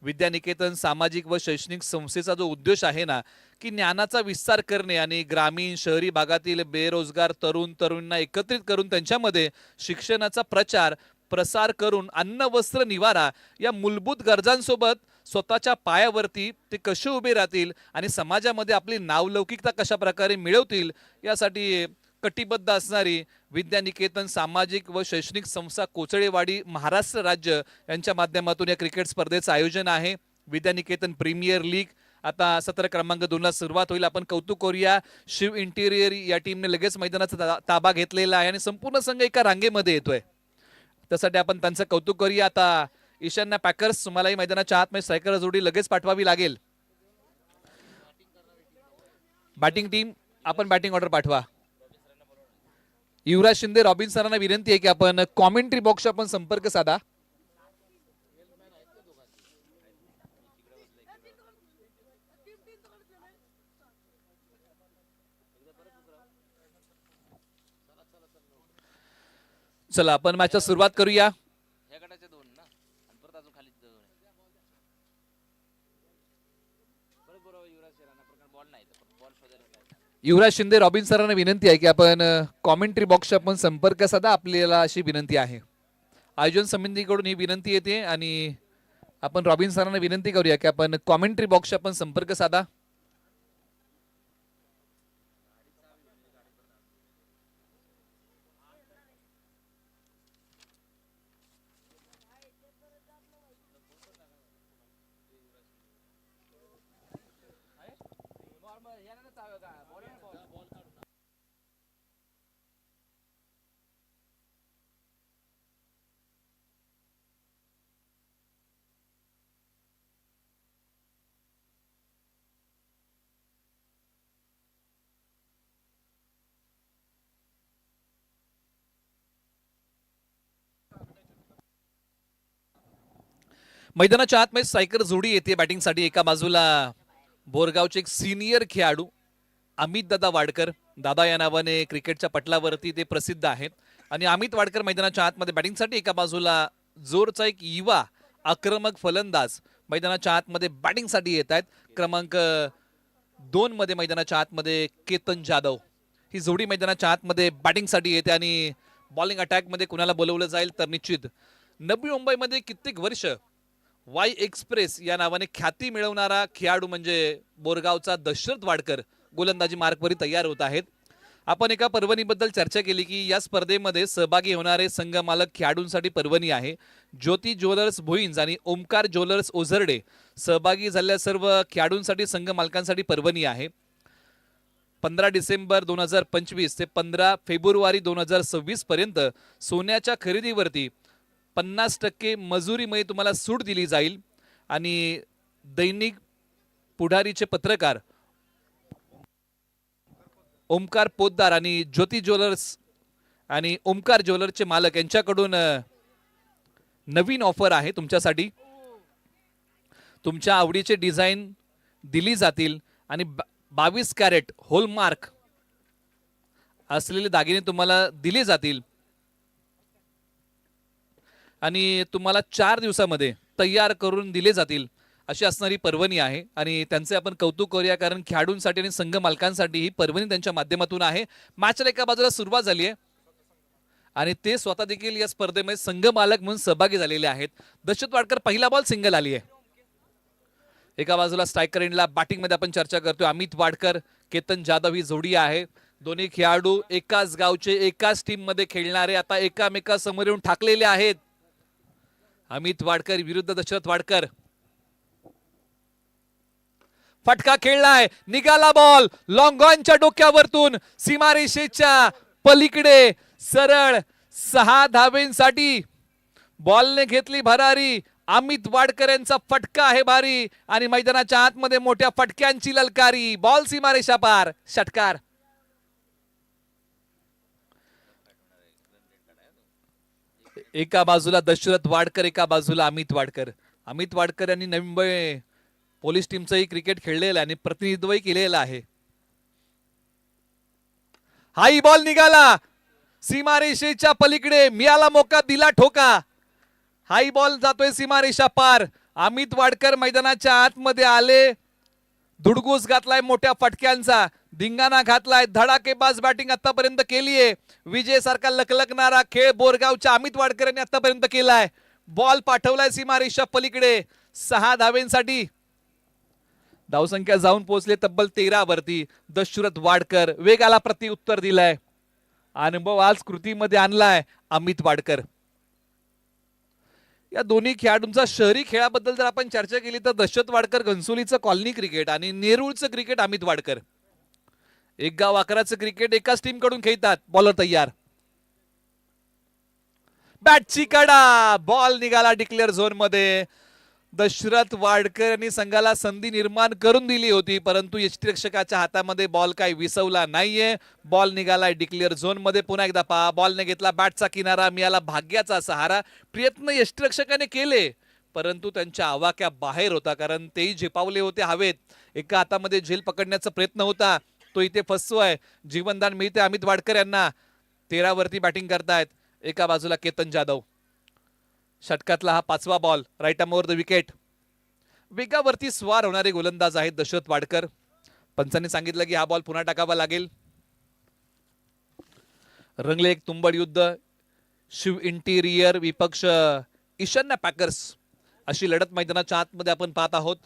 विद्यानिकेतन सामाजिक व शैक्षणिक संस्थेचा जो उद्देश आहे ना, की ज्ञानाचा विस्तार करणे आणि ग्रामीण शहरी भागातील बेरोजगार तरुणांना एकत्रित करून त्यांच्यामध्ये शिक्षणाचा प्रचार प्रसार करून अन्न वस्त्र निवारा या मूलभूत गरजांसोबत स्वतःच्या पायावरती ते कसे उभे राहतील आणि समाजामध्ये आपली नावलौकिकता कशा प्रकारे मिळवतील यासाठी कटिबद्ध असणारी विद्यानिकेतन सामाजिक व शैक्षणिक संस्था कोचळेवाडी महाराष्ट्र राज्य यांच्या माध्यमातून या क्रिकेट स्पर्धेचं आयोजन आहे. विद्यानिकेतन प्रीमियर लीग आता सत्र क्रमांक 2 ला सुरुवात होईल. आपण कौतुक करूया, शिव इंटिरियर या टीमने लगेच मैदानाचा ताबा घेतलेला आहे आणि संपूर्ण संघ एका रांगेमध्ये येतोय. त्यासाठी आपण त्यांचं कौतुक करूया. आता ईशान्य पॅकर्स तुम्हालाही मैदानाच्या आतमध्ये स्ट्रायकर जोडी लगेच पाठवावी लागेल. बॅटिंग टीम आपण बॅटिंग ऑर्डर पाठवा. युवराज शिंदे, रॉबिन सरांना विनंती आहे की आपण कॉमेंट्री बॉक्स आपण संपर्क साधा. चला आपण मॅचला सुरुवात करूया. युवराज शिंदे, रॉबिन सरांना विनंती आहे की आपण कॉमेंट्री बॉक्सचा आपण संपर्क साधा. आपल्याला अशी विनंती आहे, आयोजन समितीकडून ही विनंती येते आणि आपण रॉबिन सरांना विनंती करूया की आपण कॉमेंट्री बॉक्सचा आपण संपर्क साधा. मैदानाच्या आतमध्ये सायकर जोडी येते बॅटिंगसाठी. एका बाजूला बोरगावचे एक सिनियर खेळाडू अमित दादा वाडकर, दादा या नावाने क्रिकेटच्या पटलावरती ते प्रसिद्ध आहेत. आणि अमित वाडकर मैदानाच्या आतमध्ये बॅटिंगसाठी. एका बाजूला जोरचा एक युवा आक्रमक फलंदाज मैदानाच्या आतमध्ये बॅटिंगसाठी येत आहेत. क्रमांक 2 मध्ये मैदानाच्या आतमध्ये केतन जाधव. ही जोडी मैदानाच्या आतमध्ये बॅटिंगसाठी येते आणि बॉलिंग अटॅक मध्ये कुणाला बोलवलं जाईल तर निश्चित नवी मुंबईमध्ये कित्येक वर्ष वाय एक्सप्रेस या नावाने ख्याती मिळवणारा खेळाडू म्हणजे बोरगावचा दशरथ वाडकर गोलंदाजी मार्कवरी तयार होत आहेत. आपण एका पर्वणीबद्दल चर्चा केली की या स्पर्धेमध्ये सहभागी होणारे संघ मालक खेळाडूंसाठी पर्वणी आहे. ज्योती ज्वेलर्स भुईंज आणि ओमकार ज्वेलर्स ओझरडे सहभागी झालेल्या सर्व खेळाडूंसाठी संघ मालकांसाठी पर्वणी आहे. 15 डिसेंबर 2025 ते 15 फेब्रुवारी 2026 पर्यंत सोन्याच्या खरेदीवरती 50% मजुरीमध्ये तुम्हाला सूट दिली जाईल. आणि दैनिक पुढारीचे पत्रकार ओमकार पोद्दार आणि ज्योती ज्वेलर्स आणि ओमकार ज्वेलर्सचे मालक यांच्याकडून नवीन ऑफर आहे तुमच्यासाठी. तुमच्या आवडीचे डिझाईन दिली जातील आणि 22 कॅरेट होलमार्क असलेले दागिने तुम्हाला दिले जातील आणि तुम्हाला 4 दिवसामध्ये तयार करून दिले जातील अशी असणारी पर्वणी आहे. आणि त्यांचे आपण कौतुक करूया कारण खेळाडूंसाठी आणि संघ मालकांसाठी ही पर्वणी त्यांच्या माध्यमातून आहे. मॅचला एका बाजूला सुरुवात झाली आहे आणि ते स्वतः देखील या स्पर्धेमध्ये संघ मालक म्हणून सहभागी झालेले आहेत. दशरथ वाडकर पहिला बॉल सिंगल आली आहे. एका बाजूला स्ट्रायकर एंडला बॅटिंग मध्ये आपण चर्चा करतोय अमित वाडकर केतन जाधव ही जोडी आहे. दोन्ही खेळाडू एकाच गावचे एकाच टीम मध्ये खेळणारे आता एकामेकासमोर येऊन ठाकलेले आहेत. अमित वाडकर विरुद्ध दशरथ वाडकर. फटका खेळलाय, निघाला बॉल लॉंग ऑनच्या डोक्यावरतून सीमारेषेच्या पलीकडे सरळ 6 धावेंसाठी बॉलने घेतली भरारी. अमित वाडकर यांचा फटका आहे भारी आणि मैदानाच्या आतमध्ये मोठ्या फटक्यांची ललकारी. बॉल सीमारेषा पार, षटकार. एका बाजूला दशरथ वाडकर, एका बाजूला अमित वाडकर. अमित वाडकर यांनी नवी मुंबई पोलीस टीमचंही क्रिकेट खेळलेलं आणि प्रतिनिधित्वही केलेलं आहे. हाही बॉल निघाला सीमारेषेच्या पलीकडे, मिळाला मोका दिला ठोका. हाई बॉल जातोय सीमारेषा पार. अमित वाडकर मैदानाच्या आतमध्ये आले, धुडगूस घातलाय मोठ्या फटक्यांचा, धिंगाणा घातलाय, धडाकेबाज बॅटिंग आतापर्यंत केलीये. विजय सारखा लकलकणारा खेळ बोरगावच्या अमित वाडकर यांनी आतापर्यंत केलाय. बॉल पाठवलाय सीमारेषा पलीकडे 6 धावेंसाठी. धावसंख्या जाऊन पोहोचले तब्बल 13 वरती. दशरथ वाडकर वेगाला प्रत्युत्तर दिलाय. अनुभव आज कृतीमध्ये आणलाय अमित वाडकर. या दोन्ही खेळाडूंचा शहरी खेळाबद्दल जर आपण चर्चा केली तर दशरथ वाडकर घनसोलीचं कॉलनी क्रिकेट आणि नेरूळचं क्रिकेट अमित वाडकर. एक गाव आकाराचं क्रिकेट एकाच टीम कडून खेळतात. बॉलर तयार, बॅटची कडा, बॉल निघाला डिक्लेअर झोन मध्ये. दशरथ वाडकर यांनी संघाला संधी निर्माण करून दिली होती परंतु यष्टिरक्षकाच्या हातामध्ये बॉल काही विसवला नाहीये. बॉल निघालाय डिक्लेअर झोन मध्ये. पुन्हा एकदा पहा, बॉलने घेतला बॅटचा किनारा, मिळाला भाग्याचा सहारा. प्रयत्न यष्टिरक्षकाने केले परंतु त्यांच्या आवाक्या बाहेर होता कारण तेही झेपावले होते हवेत. एका हातामध्ये झेल पकडण्याचा प्रयत्न होता, तो इथे फसतोय. जीवनदान मिळते अमित वाडकर यांना. 13 वरती बॅटिंग करतायत. एका बाजूला केतन जाधव. षटकातला हा 5वा ball, right arm over the wicket. वेगावरती स्वार होणारे गोलंदाज आहेत दशरथ वाडकर. पंचांनी सांगितलं की हा बॉल पुन्हा टाकावा लागेल. रंगले एक तुंबड युद्ध. शिव इंटिरियर विपक्ष ईशान्य पॅकर्स अशी लढत मैदानाच्या आतमध्ये आपण पाहत आहोत,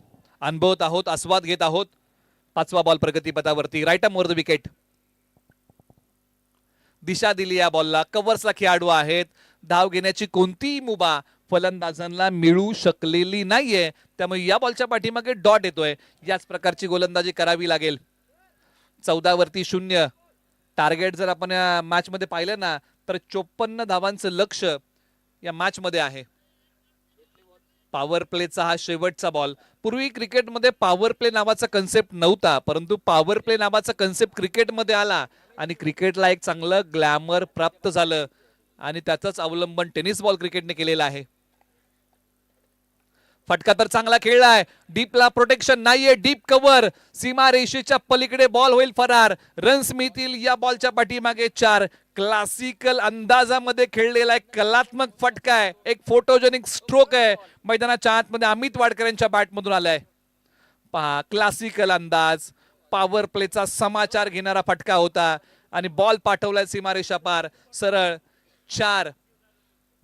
अनुभवत आहोत, आस्वाद घेत आहोत. 5वा बॉल प्रगतीपथावरती, right arm over the wicket. दिशा दिली या बॉलला. कव्हर्सला खेळाडू आहेत. धाव घेण्याची कोणतीही मुभा फलंदाजांना मिळू शकलेली नाहीये त्यामुळे या बॉलच्या पाठीमागे डॉट येतोय. याच प्रकारची गोलंदाजी करावी लागेल. 14 वरती 0. टार्गेट जर आपण या मॅच मध्ये पाहिलं ना तर 54 धावांचं लक्ष या मॅच मध्ये आहे. पॉवर प्लेचा हा शेवटचा बॉल. पूर्वी क्रिकेटमध्ये पॉवर प्ले नावाचा कन्सेप्ट नव्हता परंतु पॉवर प्ले नावाचा कन्सेप्ट क्रिकेटमध्ये आला आणि क्रिकेटला एक चांगलं ग्लॅमर प्राप्त झालं आणि त्याचंच अवलंबन टेनिस बॉल क्रिकेटने केलेलं आहे. फटका तर चांगला खेळलाय, डीपला प्रोटेक्शन नाहीये, डीप कव्हर, सीमा रेषेच्या पलीकडे बॉल होईल फरार, रन्स मिळतील या बॉलच्या पाठीमागे 4. क्लासिकल अंदाजामध्ये खेळलेला एक कलात्मक फटका आहे, एक फोटोजेनिक स्ट्रोक आहे, मैदानाच्या आतमध्ये अमित वाडकर यांच्या बॅटमधून आलाय. पहा क्लासिकल अंदाज, पॉवर प्लेचा समाचार घेणारा फटका होता आणि बॉल पाठवलाय सीमारेषा पार, सरळ 4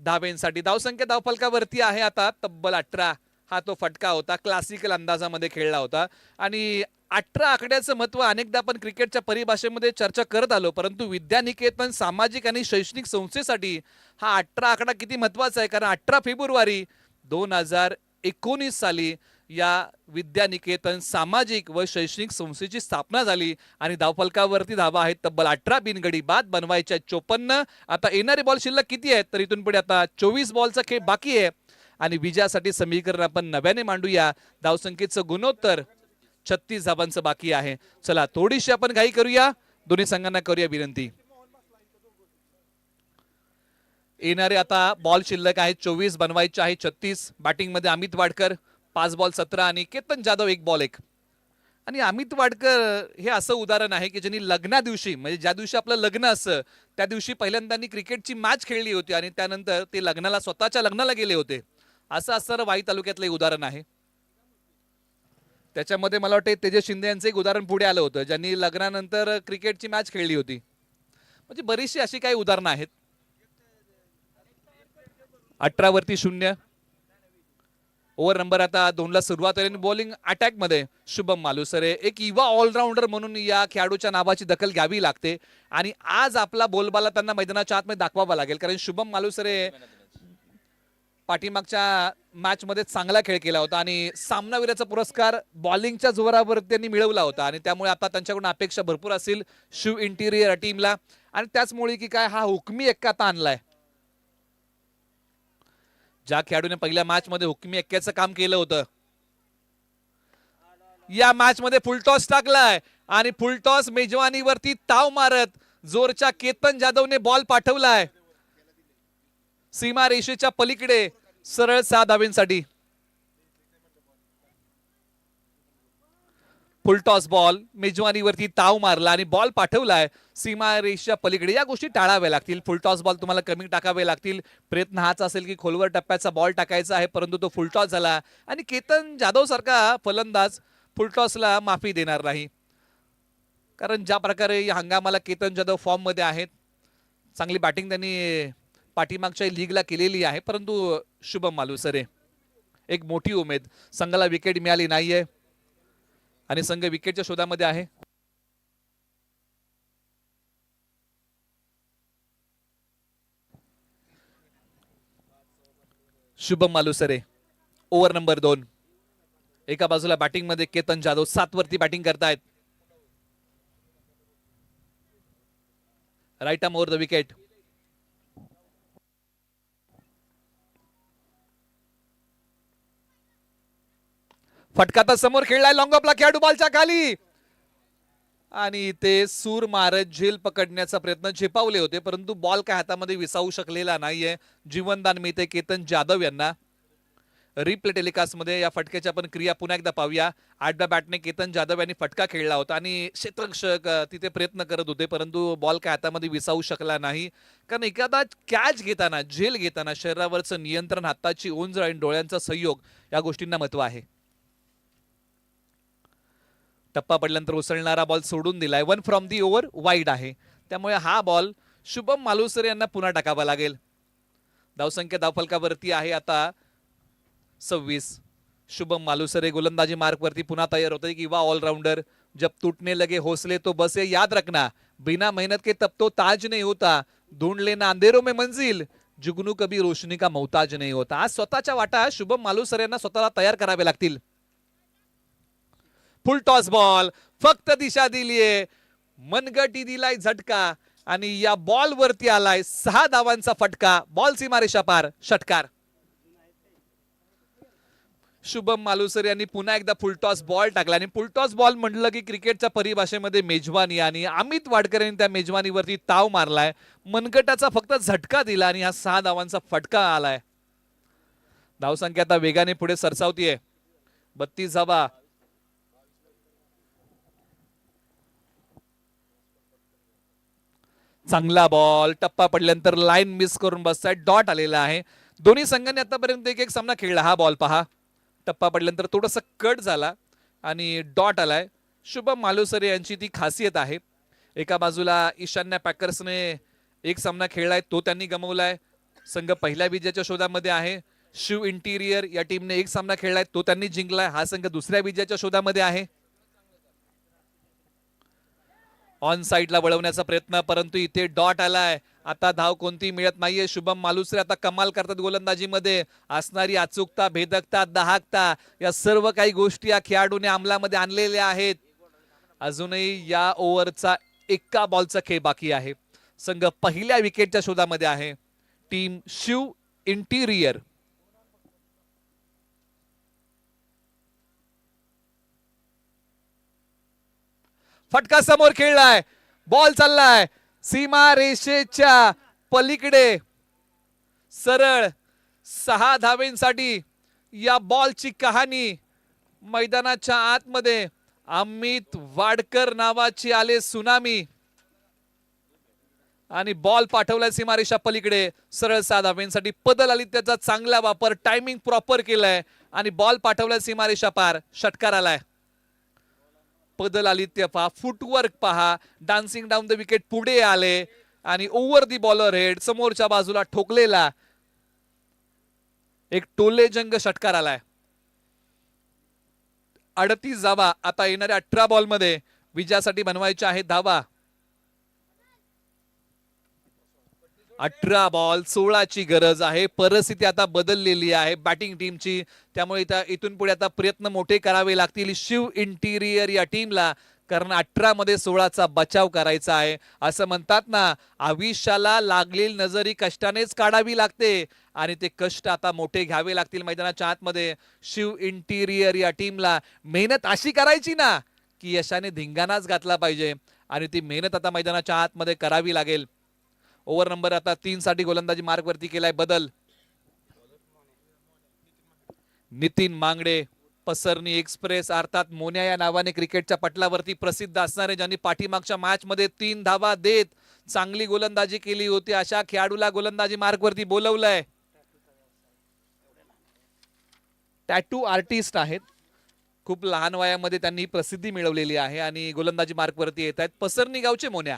धावेंसाठी. धावसंख्या धावफलकावरती आहे आता तब्बल 18. हा तो फटका होता, क्लासिकल अंदाजामध्ये खेळला होता. आणि 18 आकड्याचं महत्व अनेकदा आपण क्रिकेटच्या परिभाषेमध्ये चर्चा करत आलो, परंतु विद्यानिकेतन सामाजिक आणि शैक्षणिक संस्थेसाठी हा 18 आकडा किती महत्वाचा आहे, कारण 18 फेब्रुवारी 2019 साली या विद्यानिकेतन सामाजिक व शैक्षणिक संस्थेची स्थापना झाली आणि धावफलकावरती धावा आहेत तब्बल 18 बिनगडी बाद बनवायच्या 54. आता येणारे बॉल शिल्लक किती आहेत, तर इथून पुढे आता 24 बॉलचा खेळ बाकी आहे आणि विजयासाठी समीकरण आपण नव्याने मांडूया. धावसंख्येचं गुणोत्तर 36 धावांचं बाकी आहे. चला थोडीशी आपण घाई करूया, दोन्ही संघांना करूया विनंती. येणारे आता बॉल शिल्लक आहे 24, बनवायचे आहे 36. बॅटिंग मध्ये अमित वाडकर 5 बॉल 17 आणि केतन जाधव 1 बॉल 1. आणि अमित वाडकर हे असं उदाहरण आहे की ज्यांनी लग्ना दिवशी, म्हणजे ज्या दिवशी आपलं लग्न असतं त्या दिवशी पहिल्यांदा क्रिकेटची मॅच खेळली होती आणि त्यानंतर ते लग्नाला, स्वतःच्या लग्नाला गेले होते. असं असणारं वाई तालुक्यातलं एक उदाहरण आहे. त्याच्यामध्ये मला वाटतं तेजस शिंदे यांचं एक उदाहरण पुढे आलं होतं, ज्यांनी लग्नानंतर क्रिकेटची मॅच खेळली होती. म्हणजे बरीचशी अशी काही उदाहरणं आहेत. 18 वरती 0. ओव्हर नंबर आता 2 ला सुरुवात आहे. बॉलिंग अटॅक मध्ये शुभम मालुसरे, एक युवा ऑलराऊंडर म्हणून या खेळाडूच्या नावाची दखल घ्यावी लागते आणि आज आपला बोलबाला त्यांना मैदानाच्या आतमध्ये दाखवावा लागेल, कारण शुभम मालुसरे पाठीमागच्या मॅच मध्ये चांगला खेळ केला होता आणि सामनावीराचा पुरस्कार बॉलिंगच्या जोरावर त्यांनी मिळवला होता आणि त्यामुळे आता त्यांच्याकडून अपेक्षा भरपूर असतील शिव इंटिरियर टीमला. आणि त्याचमुळे की काय हा हुकमी एक्का आता आणलाय. ज्या खेळाडूने पहिल्या मॅच मध्ये हुकमी एक्क्याचं काम केलं होतं, या मॅच मध्ये फुलटॉस टाकलाय आणि फुलटॉस मेजवानीवरती ताव मारत जोरच्या केतन जाधवने बॉल पाठवलाय सीमा रेषेच्या पलीकडे सरळ 6 धावेंसाठी. फुलटॉस बॉल, मेजवानीवरती ताव मारला आणि बॉल पाठवलाय सीमा रेषेच्या पलीकडे. या गोष्टी टाळाव्या लागतील. फुलटॉस बॉल तुम्हाला कमी टाकावे लागतील. प्रयत्न हाच असेल की खोलवर टप्प्याचा बॉल टाकायचा आहे, परंतु तो फुलटॉस झाला आणि केतन जाधव सारखा फलंदाज फुलटॉसला माफी देणार नाही, कारण ज्या प्रकारे या हंगामाला केतन जाधव फॉर्म मध्ये आहेत, चांगली बॅटिंग त्यांनी पाठीमागच्या लीगला केलेली आहे. परंतु शुभम मालुसरे, एक मोठी उमेद, संघाला विकेट मिळाली नाहीये आणि संघ विकेटच्या शोधामध्ये आहे. Shubham Malusare over number 2. एका बाजूला बॅटिंग मध्ये केतन जाधव 7 वरती बॅटिंग करतायत. Right arm over the wicket. फटका तर समोर खेळलाय, लॉंग ऑफला खेळाडू बॉलच्या खाली आणि ते सूर मारत झेल पकडण्याचा प्रयत्न झेपावले होते, परंतु बॉल काय हातामध्ये विसावू शकलेला नाहीये. जीवनदान मिळते केतन जाधव यांना. रिप्ले टेलिकास्ट मध्ये या फटक्याची आपण क्रिया पुन्हा एकदा पाहूया. 8व्या बॅटने केतन जाधव यांनी फटका खेळला होता आणि क्षेत्ररक्षक तिथे प्रयत्न करत होते, परंतु बॉल काय हातामध्ये विसावू शकला नाही, कारण एखादा कॅच घेताना, झेल घेताना शरीरावरचं नियंत्रण, हाताची ओंजळ आणि डोळ्यांचा सहयोग या गोष्टींना महत्व आहे. टप्पा पडल्यानंतर उसळणारा बॉल सोडून दिलाय. 1 फ्रॉम दी ओव्हर वाईड आहे, त्यामुळे हा बॉल शुभम मालुसरे यांना पुन्हा टाकावा लागेल. धावसंख्या धावफलकावरती आहे आता 26. शुभम मालुसरे गोलंदाजी मार्क वरती पुन्हा तयार होते. किंवा ऑलराउंडर, जब टूटने लगे हौसले तो बस ये याद रखना, बिना मेहनत के तब तो ताज नहीं होता, ढूंढ लेना अंधेरों में मंजिल, जुगनू कभी रोशनी का मोहताज नहीं होता. आज स्वतःच्या वाटा शुभम मालुसरे यांना स्वतःला तयार करावे लागतील. फुल टॉस बॉल, फक्त दिशा दिलीये, मनगटी दिलाय झटका आणि या बॉल वरती आलाय 6 धावांचा फटका. बॉल सीमारेषा पार, षटकार. शुभम मालुसरे यांनी पुन्हा एकदा फुलटॉस बॉल टाकला आणि फुलटॉस बॉल म्हटलं की क्रिकेटच्या परिभाषेमध्ये मेजवानी, आणि अमित वाडकर यांनी त्या मेजवानीवरती ताव मारलाय, मनगटाचा फक्त झटका दिला आणि हा 6 धावांचा फटका आलाय. धावसंख्या आता वेगाने पुढे सरसावतीये. 32 धावा. चांगला बॉल, टप्पा पडल्यानंतर लाईन मिस करून बसताय, डॉट आलेला आहे. दोन्ही संघांनी आतापर्यंत एक एक सामना खेळला. हा बॉल पहा, टप्पा पडल्यानंतर थोडासा कट झाला आणि डॉट आलाय. शुभम मालुसरे यांची ती खासियत आहे. एका बाजूला ईशान्य पॅकर्सने एक सामना खेळलाय, तो त्यांनी गमावलाय. संघ पहिल्या विजयाच्या शोधामध्ये आहे. शिव इंटिरियर या टीमने एक सामना खेळलाय, तो त्यांनी जिंकलाय. हा संघ दुसऱ्या विजयाच्या शोधामध्ये आहे. ऑन साइडला वळवण्याचा प्रयत्न, परंतु इथे डॉट आलाय. आता धाव कोणती मिळत नाहीये. शुभम मालुसरे आता कमाल करतात गोलंदाजीमध्ये. असणारी अचूकता, भेदकता, दाहकता या सर्व काही गोष्टी या खेळाडूने अंमलामध्ये आणलेल्या आहेत. अजूनही या ओव्हरचा एका बॉलचा खेळ बाकी आहे. संघ पहिल्या विकेटच्या शोधामध्ये आहे. Team Shiv interior. फटका समोर खेळलाय, बॉल चाललाय सीमा रेषेच्या पलीकडे. सरळ 6 धावेंसाठी या बॉलची कहाणी. मैदानाच्या आतमध्ये अमित वाडकर नावाची आले सुनामी आणि बॉल पाठवलाय सीमारेषा पलीकडे. सरळ 6 धावेंसाठी पदल आली, त्याचा चांगला वापर, टायमिंग प्रॉपर केलाय आणि बॉल पाठवलाय सीमारेषा पार. षटकार आलाय. पदल आदित्य पहा, फुटवर्क पहा, डान्सिंग डाऊन द विकेट पुढे आले आणि ओव्हर दी बॉलर हेड समोरच्या बाजूला ठोकलेला एक टोलेजंग षटकार आलाय. 38 धावा आता येणाऱ्या 18 बॉल मध्ये विजयासाठी बनवायच्या आहेत धावा. 18 बॉल 16ची गरज आहे. परिस्थिती आता बदललेली आहे बॅटिंग टीमची, त्यामुळे इथून पुढे आता प्रयत्न मोठे करावे लागतील शिव इंटिरियर या टीमला, कारण 18 मध्ये 16चा बचाव करायचा आहे. असं म्हणतात ना, आयुष्याला लागलेली नजरी कष्टानेच काढावी लागते आणि ते कष्ट आता मोठे घ्यावे लागतील मैदानाच्या आतमध्ये. शिव इंटिरियर या टीमला मेहनत अशी करायची ना की यशाने धिंगाणाच घातला पाहिजे आणि ती मेहनत आता मैदानाच्या आतमध्ये करावी लागेल. ओव्हर नंबर आता 3 साठी गोलंदाजी मार्क वरती केलाय बदल. नितीन मांगडे, पसरणी एक्सप्रेस अर्थात मोन्या या नावाने क्रिकेटच्या पटलावरती प्रसिद्ध असणारे, ज्यांनी पाठीमागच्या मॅच मध्ये 3 धावा देत चांगली गोलंदाजी केली होती, अशा खेळाडूला गोलंदाजी मार्क वरती बोलवलंय. टॅटू आर्टिस्ट आहेत, खूप लहान वयामध्ये त्यांनी प्रसिद्धी मिळवलेली आहे आणि गोलंदाजी मार्क वरती येत आहेत. पसरणी गावचे मोन्या.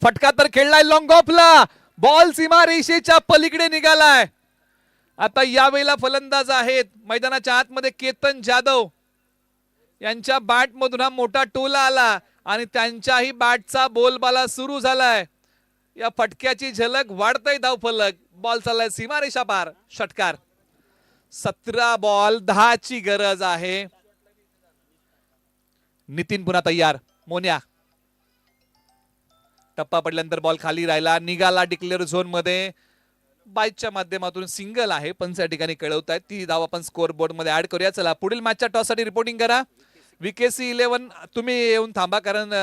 फटका तर खेळलाय लॉंग ऑफला, बॉल सीमा रेषेच्या पलीकडे निघालाय. आता यावेळेला फलंदाज आहेत मैदानाच्या आतमध्ये केतन जाधव. यांच्या बॅट मधून हा मोठा टोला आला आणि त्यांच्याही बॅटचा बोलबाला सुरू झालाय. या फटक्याची झलक वाढतय धाव फलक. बॉल चाललाय सीमारेषा पार. षटकार. 17 बॉल 10 ची गरज आहे. नितीन पुन्हा तयार. मोन्या, टप्पा पडल्यानंतर बॉल खाली राहिला, निघाला डिक्लेअर झोन मध्ये. बाईकच्या माध्यमातून सिंगल आहे, पंच या ठिकाणी कळवतायत. ती धाव आपण स्कोर बोर्ड मध्ये ऍड करूया. चला पुढील मॅचच्या टॉस साठी रिपोर्टिंग करा. VKC 11 तुम्ही येऊन थांबा, कारण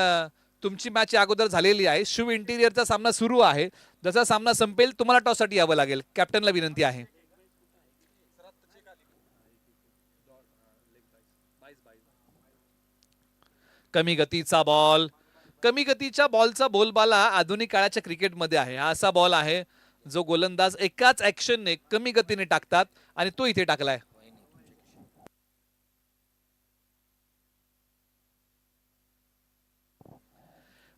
तुमची मॅच अगोदर झालेली आहे. शिव इंटिरियरचा सामना सुरू आहे. जसा सामना संपेल तुम्हाला टॉस साठी यावं लागेल. कॅप्टनला विनंती आहे. कमी गतीचा बॉल. कमी गतीच्या बॉलचा बोलबाला आधुनिक काळाच्या क्रिकेटमध्ये आहे. हा असा बॉल आहे जो गोलंदाज एकाच ऍक्शनने कमी गतीने टाकतात आणि तो इथे टाकलाय.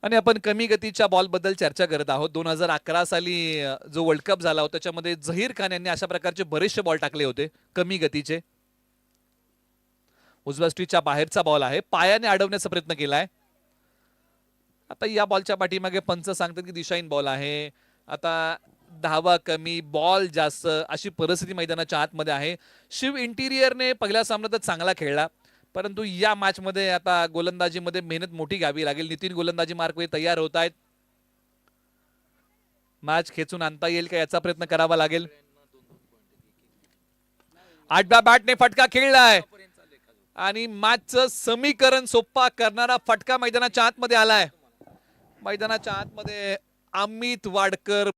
आणि आपण कमी गतीच्या बॉल बद्दल चर्चा करत आहोत. 2011 साली जो वर्ल्ड कप झाला होता त्याच्यामध्ये झहीर खान यांनी अशा प्रकारचे बरेचसे बॉल टाकले होते कमी गतीचे. उजव्या स्ट्रीटच्या बाहेरचा बॉल आहे, पायाने अडवण्याचा प्रयत्न केलाय. आता या बॉलच्या पाठीमागे पंच सांगतात की दिशाहीन बॉल आहे. आता धावा कमी, बॉल जास्त, अशी परिस्थिती मैदानाच्या आतमध्ये आहे. शिव इंटिरियरने पहिल्या सामन्यात चांगला खेळला, परंतु या मॅच मध्ये आता गोलंदाजीमध्ये मेहनत मोठी घ्यावी लागेल. नितीन गोलंदाजी मार्कवर तयार होत आहेत. मॅच खेचून आणता येईल का याचा प्रयत्न करावा लागेल. 8व्या बॅटने फटका खेळलाय आणि मॅचचं समीकरण सोपा करणारा फटका मैदानाच्या आतमध्ये आलाय. मैदानाच्या आतमध्ये अमित वाडकर